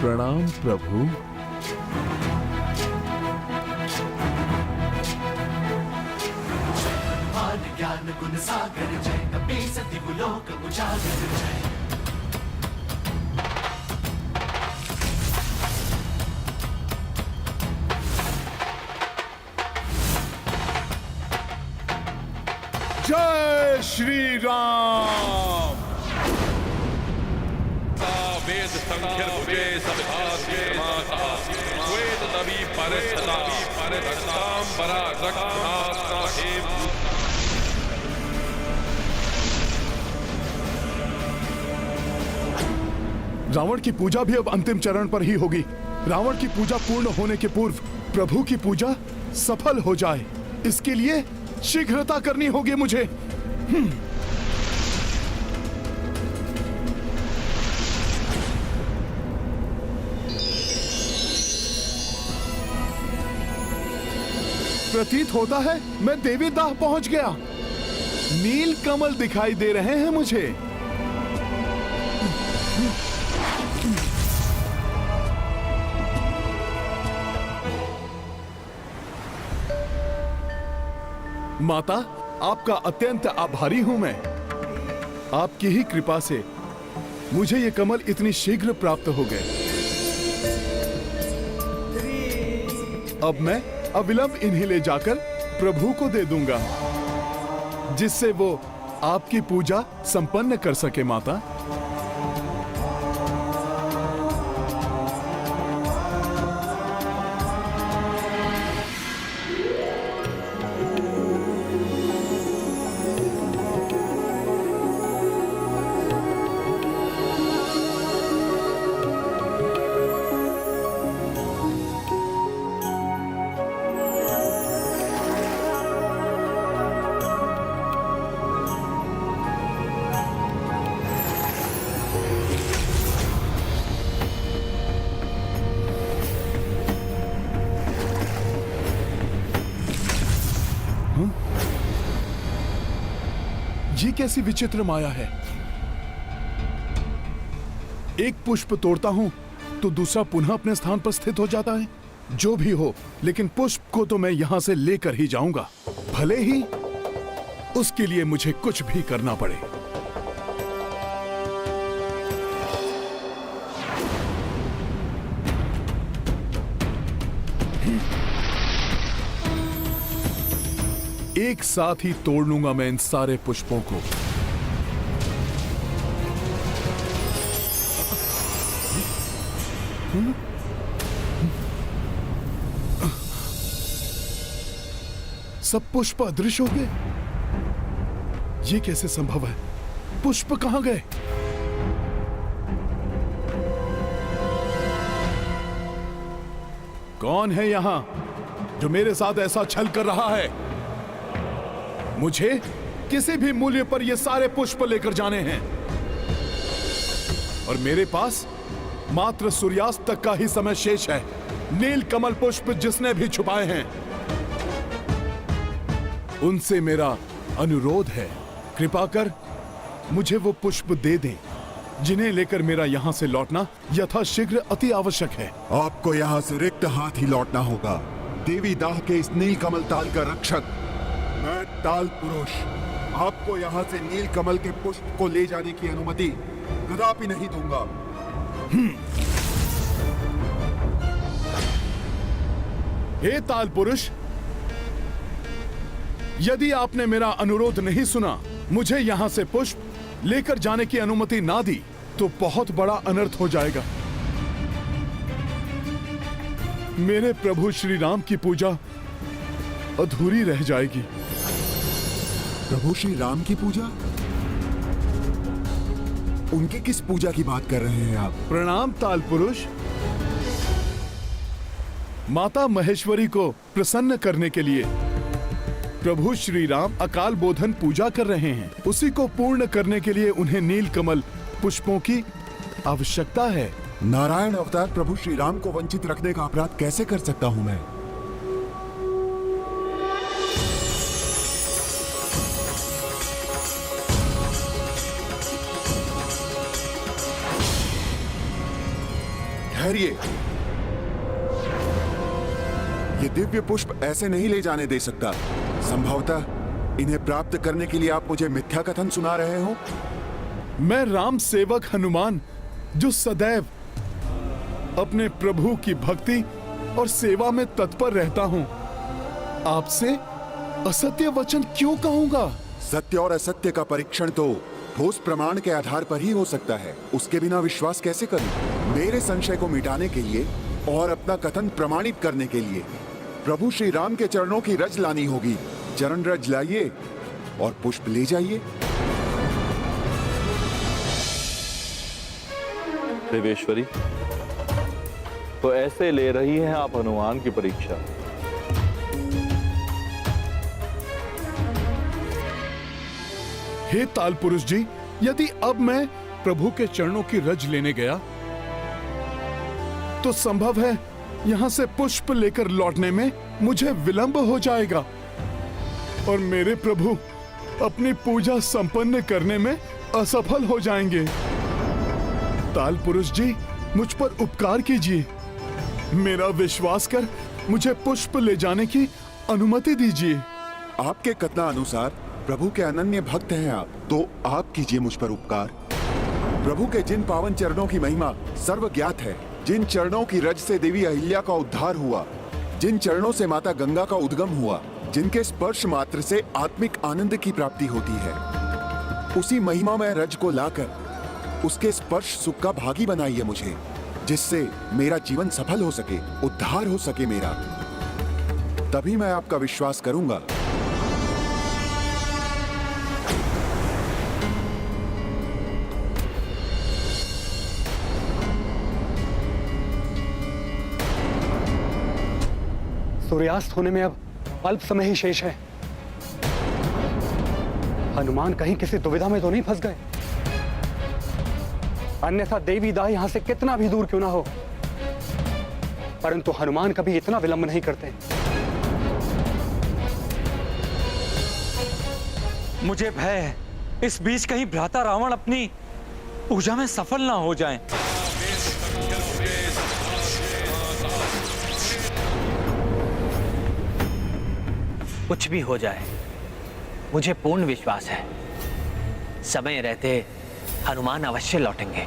[SPEAKER 3] प्रणाम प्रभु।
[SPEAKER 16] ज्ञान गुण सागर जय कपी सति लोक उजागर जय।
[SPEAKER 3] जय श्री राम।
[SPEAKER 12] वेद संख्यर भुजे सभास्ये माता श्वेत नवी परसता रक्तांबरा रक्तहास्ता हेम।
[SPEAKER 3] रावण की पूजा भी अब अंतिम चरण पर ही होगी। रावण की पूजा पूर्ण होने के पूर्व प्रभु की पूजा सफल हो जाए, इसके लिए शीघ्रता करनी होगी मुझे। प्रतीत होता है मैं देवी दाह पहुंच गया। नील कमल दिखाई दे रहे हैं मुझे। माता, आपका अत्यंत आभारी हूं मैं। आपकी ही कृपा से मुझे ये कमल इतनी शीघ्र प्राप्त हो गए। अब मैं अविलंब इन्हें ले जाकर प्रभु को दे दूंगा, जिससे वो आपकी पूजा संपन्न कर सके माता। ये कैसी विचित्र माया है। एक पुष्प तोड़ता हूं तो दूसरा पुनः अपने स्थान पर स्थित हो जाता है। जो भी हो, लेकिन पुष्प को तो मैं यहां से लेकर ही जाऊंगा, भले ही उसके लिए मुझे कुछ भी करना पड़े। एक साथ ही तोड़ लूंगा मैं इन सारे पुष्पों को। सब पुष्प अदृश्य हो गए। ये कैसे संभव है? पुष्प कहां गए? कौन है यहां जो मेरे साथ ऐसा छल कर रहा है? मुझे किसी भी मूल्य पर ये सारे पुष्प लेकर जाने हैं और मेरे पास मात्र सूर्यास्त तक का ही समय शेष है। नील कमल पुष्प जिसने भी छुपाए हैं, उनसे मेरा अनुरोध है, कृपा कर मुझे वो पुष्प दे दें, जिन्हें लेकर मेरा यहां से लौटना यथाशीघ्र अति आवश्यक है।
[SPEAKER 20] आपको यहां से रिक्त हाथ ही लौटना होगा। देवी दाह के इस नील कमल ताल का रक्षक मैं ताल पुरुष आपको यहां से नील कमल के पुष्प को ले जाने की अनुमति कदापि नहीं दूंगा।
[SPEAKER 3] हे ताल पुरुष, यदि आपने मेरा अनुरोध नहीं सुना, मुझे यहां से पुष्प लेकर जाने की अनुमति ना दी, तो बहुत बड़ा अनर्थ हो जाएगा। मेरे प्रभु श्री राम की पूजा अधूरी रह जाएगी।
[SPEAKER 20] प्रभु श्री राम की पूजा? उनकी किस पूजा की बात कर रहे हैं आप?
[SPEAKER 3] प्रणाम ताल पुरुष। माता महेश्वरी को प्रसन्न करने के लिए प्रभु श्री राम अकाल बोधन पूजा कर रहे हैं। उसी को पूर्ण करने के लिए उन्हें नील कमल पुष्पों की आवश्यकता है।
[SPEAKER 20] नारायण अवतार प्रभु श्री राम को वंचित रखने का अपराध कैसे कर सकता हूं मैं? ठहरिए, ये दिव्य पुष्प ऐसे नहीं ले जाने दे सकता। संभवतः इन्हें प्राप्त करने के लिए आप मुझे मिथ्या कथन सुना रहे हो।
[SPEAKER 3] मैं राम सेवक हनुमान, जो सदैव अपने प्रभु की भक्ति और सेवा में तत्पर रहता हूं, आपसे असत्य वचन क्यों कहूंगा?
[SPEAKER 20] सत्य और असत्य का परीक्षण तो ठोस प्रमाण के आधार पर ही हो सकता है। उसके बिना विश्वास कैसे करूं? मेरे संशय को मिटाने के लिए और अपना कथन प्रमाणित करने के लिए प्रभु श्री राम के चरणों की रज लानी होगी। चरण रज लाइए और पुष्प ले जाइए।
[SPEAKER 5] देवेश्वरी, तो ऐसे ले रही हैं आप हनुमान की परीक्षा?
[SPEAKER 3] हे ताल पुरुष जी, यदि अब मैं प्रभु के चरणों की रज लेने गया तो संभव है यहां से पुष्प लेकर लौटने में मुझे विलंब हो जाएगा और मेरे प्रभु अपनी पूजा संपन्न करने में असफल हो जाएंगे। ताल पुरुष जी, मुझ पर उपकार कीजिए। मेरा विश्वास कर मुझे पुष्प ले जाने की अनुमति दीजिए।
[SPEAKER 20] आपके कथनानुसार प्रभु के अनन्य भक्त हैं आप, तो आप कीजिए मुझ पर उपकार। प्रभु के जिन पावन चरणों की महिमा सर्वज्ञात है, जिन चरणों की रज से देवी अहिल्या का उद्धार हुआ, जिन चरणों से माता गंगा का उद्गम हुआ, जिनके स्पर्श मात्र से आत्मिक आनंद की प्राप्ति होती है, उसी महिमा में रज को लाकर उसके स्पर्श सुख का भागी बनाइए मुझे, जिससे मेरा जीवन सफल हो सके, उद्धार हो सके मेरा। तभी मैं आपका विश्वास करूंगा।
[SPEAKER 2] सूर्यास्त होने में अब अल्प समय ही शेष है। हनुमान कहीं किसी दुविधा में तो नहीं फंस गए? अन्यथा देवी दाह यहां से कितना भी दूर क्यों ना हो, परंतु हनुमान कभी इतना विलंब नहीं करते।
[SPEAKER 4] मुझे भय है इस बीच कहीं भ्राता रावण अपनी पूजा में सफल ना हो जाएं।
[SPEAKER 1] कुछ भी हो जाए, मुझे पूर्ण विश्वास है समय रहते हनुमान अवश्य लौटेंगे।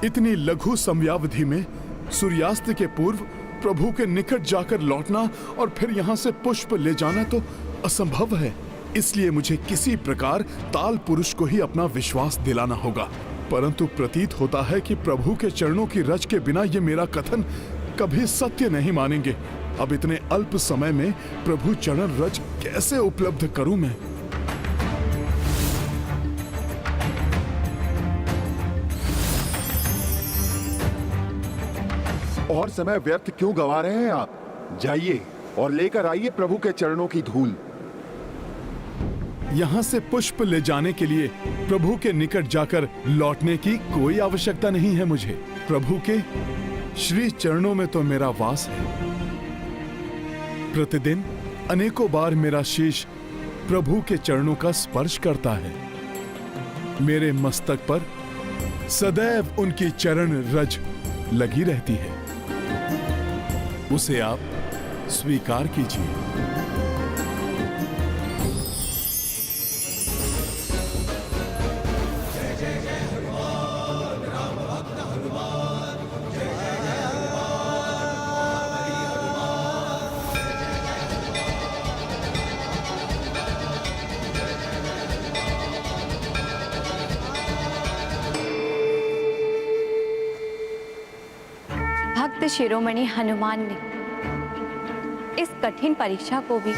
[SPEAKER 3] इतनी लघु समयावधि में सूर्यास्त के पूर्व प्रभु के निकट जाकर लौटना और फिर यहां से पुष्प ले जाना तो असंभव है। इसलिए मुझे किसी प्रकार ताल पुरुष को ही अपना विश्वास दिलाना होगा। परंतु प्रतीत होता है कि प्रभु के चरणों की रज के बिना ये मेरा कथन कभी सत्य नहीं मानेंगे। अब इतने अल्प समय में प्रभु चरण रज कैसे उपलब्ध करूं मैं?
[SPEAKER 20] और समय व्यर्थ क्यों गवा रहे हैं आप? जाइए और लेकर आइए प्रभु के चरणों की धूल।
[SPEAKER 3] यहां से पुष्प ले जाने के लिए प्रभु के निकट जाकर लौटने की कोई आवश्यकता नहीं है मुझे। प्रभु के श्री चरणों में तो मेरा वास है। प्रतिदिन अनेकों बार मेरा शीश प्रभु के चरणों का स्पर्श करता है। मेरे मस्तक पर सदैव उनकी चरण रज लगी रहती है। उसे आप स्वीकार कीजिए।
[SPEAKER 7] भक्त शिरोमणि हनुमान ने इस कठिन परीक्षा को भी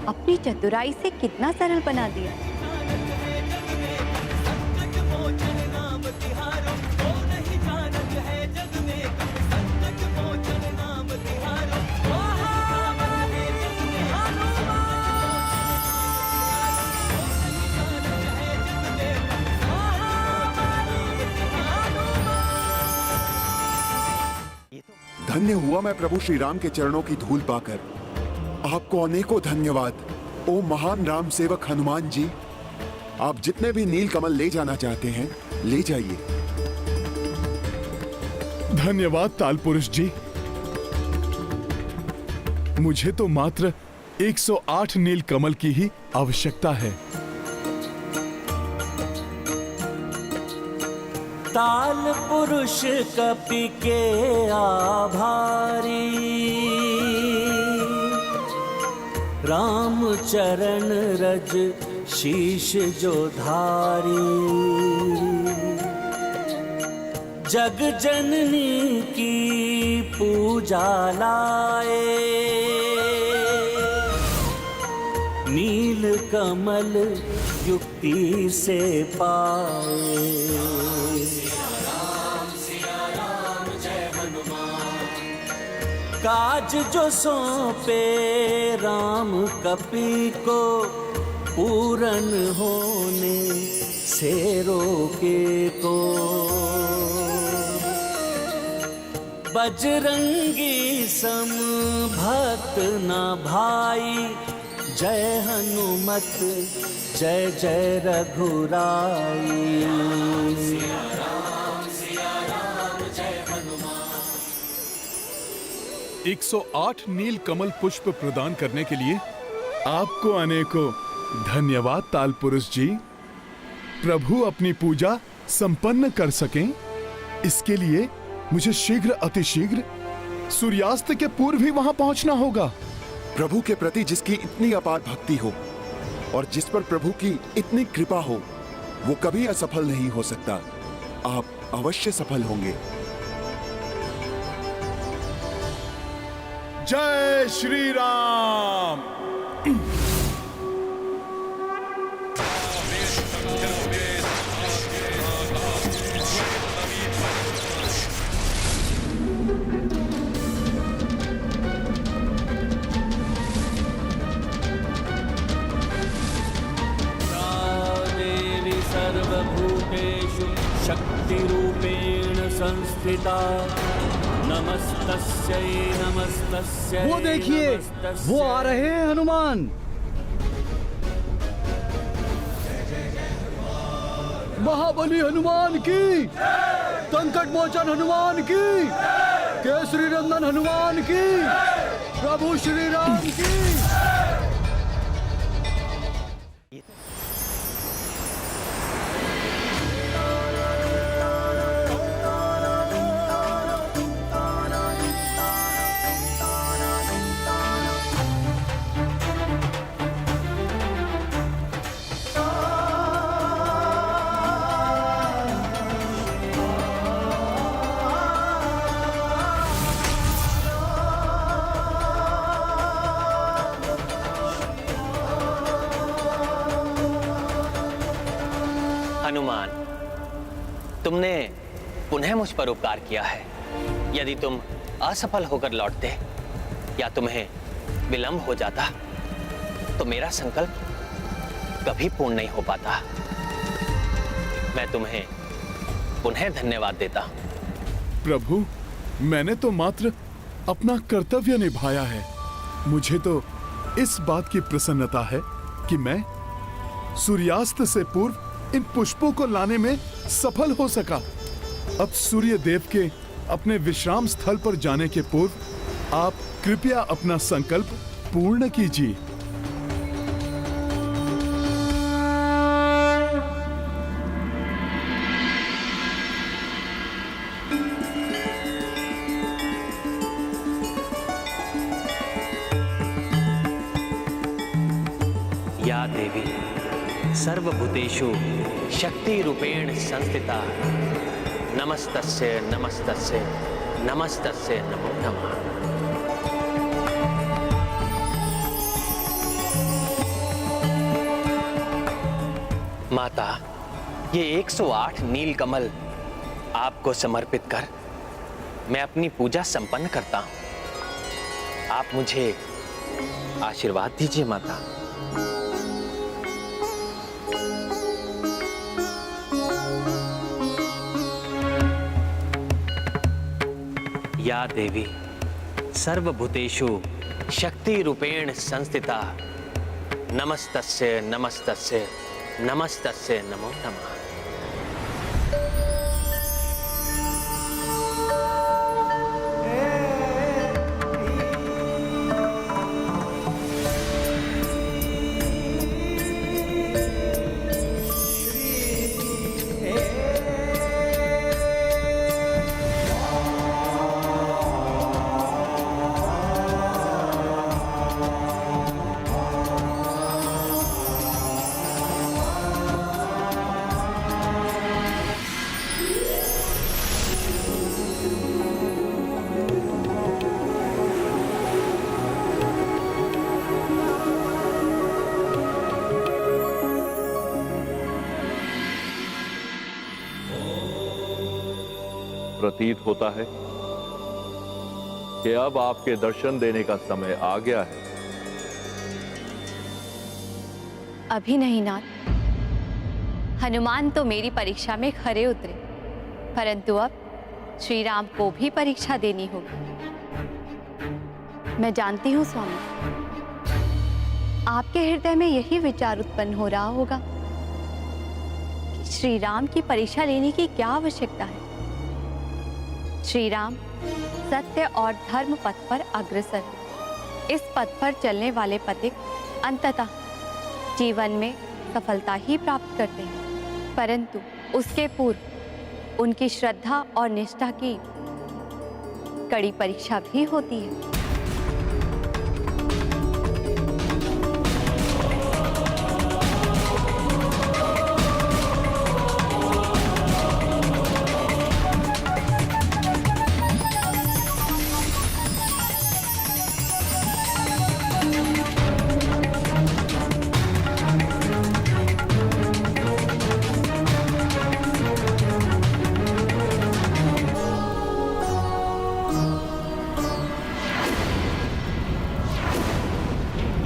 [SPEAKER 7] अपनी चतुराई से कितना सरल बना दिया।
[SPEAKER 16] मोचन नाम तिहारो, वो नहीं जानत है जग में कब संकट मोचन नाम तिहारो, वो नहीं जानत है जग में
[SPEAKER 20] धन्य हुआ मैं प्रभु श्री राम के चरणों की धूल पाकर। आपको अनेकों धन्यवाद ओ महान राम सेवक हनुमान जी। आप जितने भी नील कमल ले जाना चाहते हैं ले जाइए।
[SPEAKER 3] धन्यवाद ताल पुरुष जी। मुझे तो मात्र 108 नील कमल की ही आवश्यकता है।
[SPEAKER 16] ताल पुरुष कपि के आभारी, राम चरण रज शीश जो धारी, जग जननी की पूजा लाए, नील कमल युक्ति से पाए। काज जो सौंपे राम कपि को, पूरन होने से रोके को। बजरंगी सम भक्त न भाई, जय हनुमत जय जय रघुराई।
[SPEAKER 3] 108 नील कमल पुष्प प्रदान करने के लिए आपको अनेकों धन्यवाद ताल पुरुष जी। प्रभु अपनी पूजा संपन्न कर सकें, इसके लिए मुझे शीघ्र अतिशीघ्र सूर्यास्त के पूर्व ही वहां पहुंचना होगा।
[SPEAKER 20] प्रभु के प्रति जिसकी इतनी अपार भक्ति हो और जिस पर प्रभु की इतनी कृपा हो, वो कभी असफल नहीं हो सकता। आप अवश्य सफल होंगे।
[SPEAKER 3] जय श्री राम।
[SPEAKER 16] देवी सर्वभूतेषु शक्तिरूपेण संस्थिता, नमस्तस्यै नमस्तस्यै।
[SPEAKER 11] वो देखिए, वो आ रहे हैं हनुमान। महाबली हनुमान की, संकट मोचन हनुमान की, केसरी नंदन हनुमान की, प्रभु श्री राम की।
[SPEAKER 1] हनुमान, तुमने पुनः मुझ पर उपकार किया है। यदि तुम असफल होकर लौटते या तुम्हें विलंब हो जाता तो मेरा संकल्प कभी पूर्ण नहीं हो पाता। मैं तुम्हें पुनः धन्यवाद देता हूं।
[SPEAKER 3] प्रभु, मैंने तो मात्र अपना कर्तव्य निभाया है। मुझे तो इस बात की प्रसन्नता है कि मैं सूर्यास्त से पूर्व इन पुष्पों को लाने में सफल हो सका। अब सूर्य देव के अपने विश्राम स्थल पर जाने के पूर्व आप कृपया अपना संकल्प पूर्ण कीजिए।
[SPEAKER 1] या देवी सर्वभूतेषु शक्ति रूपेण संस्थिता, नमस्तस्यै नमस्तस्यै नमस्तस्यै नमो नमः। माता, ये 108 नील कमल आपको समर्पित कर मैं अपनी पूजा संपन्न करता हूं। आप मुझे आशीर्वाद दीजिए माता। या देवी सर्वभूतेषु शक्ति रूपेण संस्थिता नमस्तस्य नमस्तस्य नमस्तस्य नमो नमः।
[SPEAKER 5] प्रतीत होता है कि अब आपके दर्शन देने का समय आ गया है।
[SPEAKER 7] अभी नहीं नाथ, हनुमान तो मेरी परीक्षा में खरे उतरे, परंतु अब श्री राम को भी परीक्षा देनी होगी। मैं जानती हूँ स्वामी, आपके हृदय में यही विचार उत्पन्न हो रहा होगा कि श्री राम की परीक्षा लेने की क्या आवश्यकता है। श्री राम सत्य और धर्म पथ पर अग्रसर है। इस पथ पर चलने वाले पथिक अंततः जीवन में सफलता ही प्राप्त करते हैं, परंतु उसके पूर्व उनकी श्रद्धा और निष्ठा की कड़ी परीक्षा भी होती है।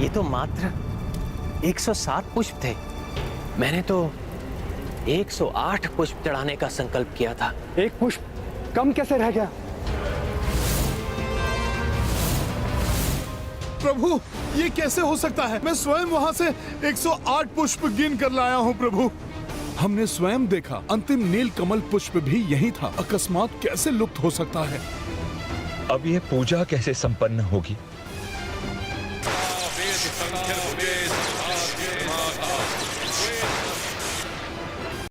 [SPEAKER 1] ये तो मात्र 107 पुष्प थे। मैंने तो 108 पुष्प चढ़ाने का संकल्प किया था।
[SPEAKER 2] एक पुष्प कम कैसे रह गया?
[SPEAKER 3] प्रभु, ये कैसे हो सकता है? मैं स्वयं वहां से 108 पुष्प गिन कर लाया हूँ प्रभु। हमने स्वयं देखा, अंतिम नील कमल पुष्प भी यही था। अकस्मात कैसे लुप्त हो सकता है?
[SPEAKER 4] अब ये पूजा कैसे संपन्न होगी?
[SPEAKER 10] वेद संख्य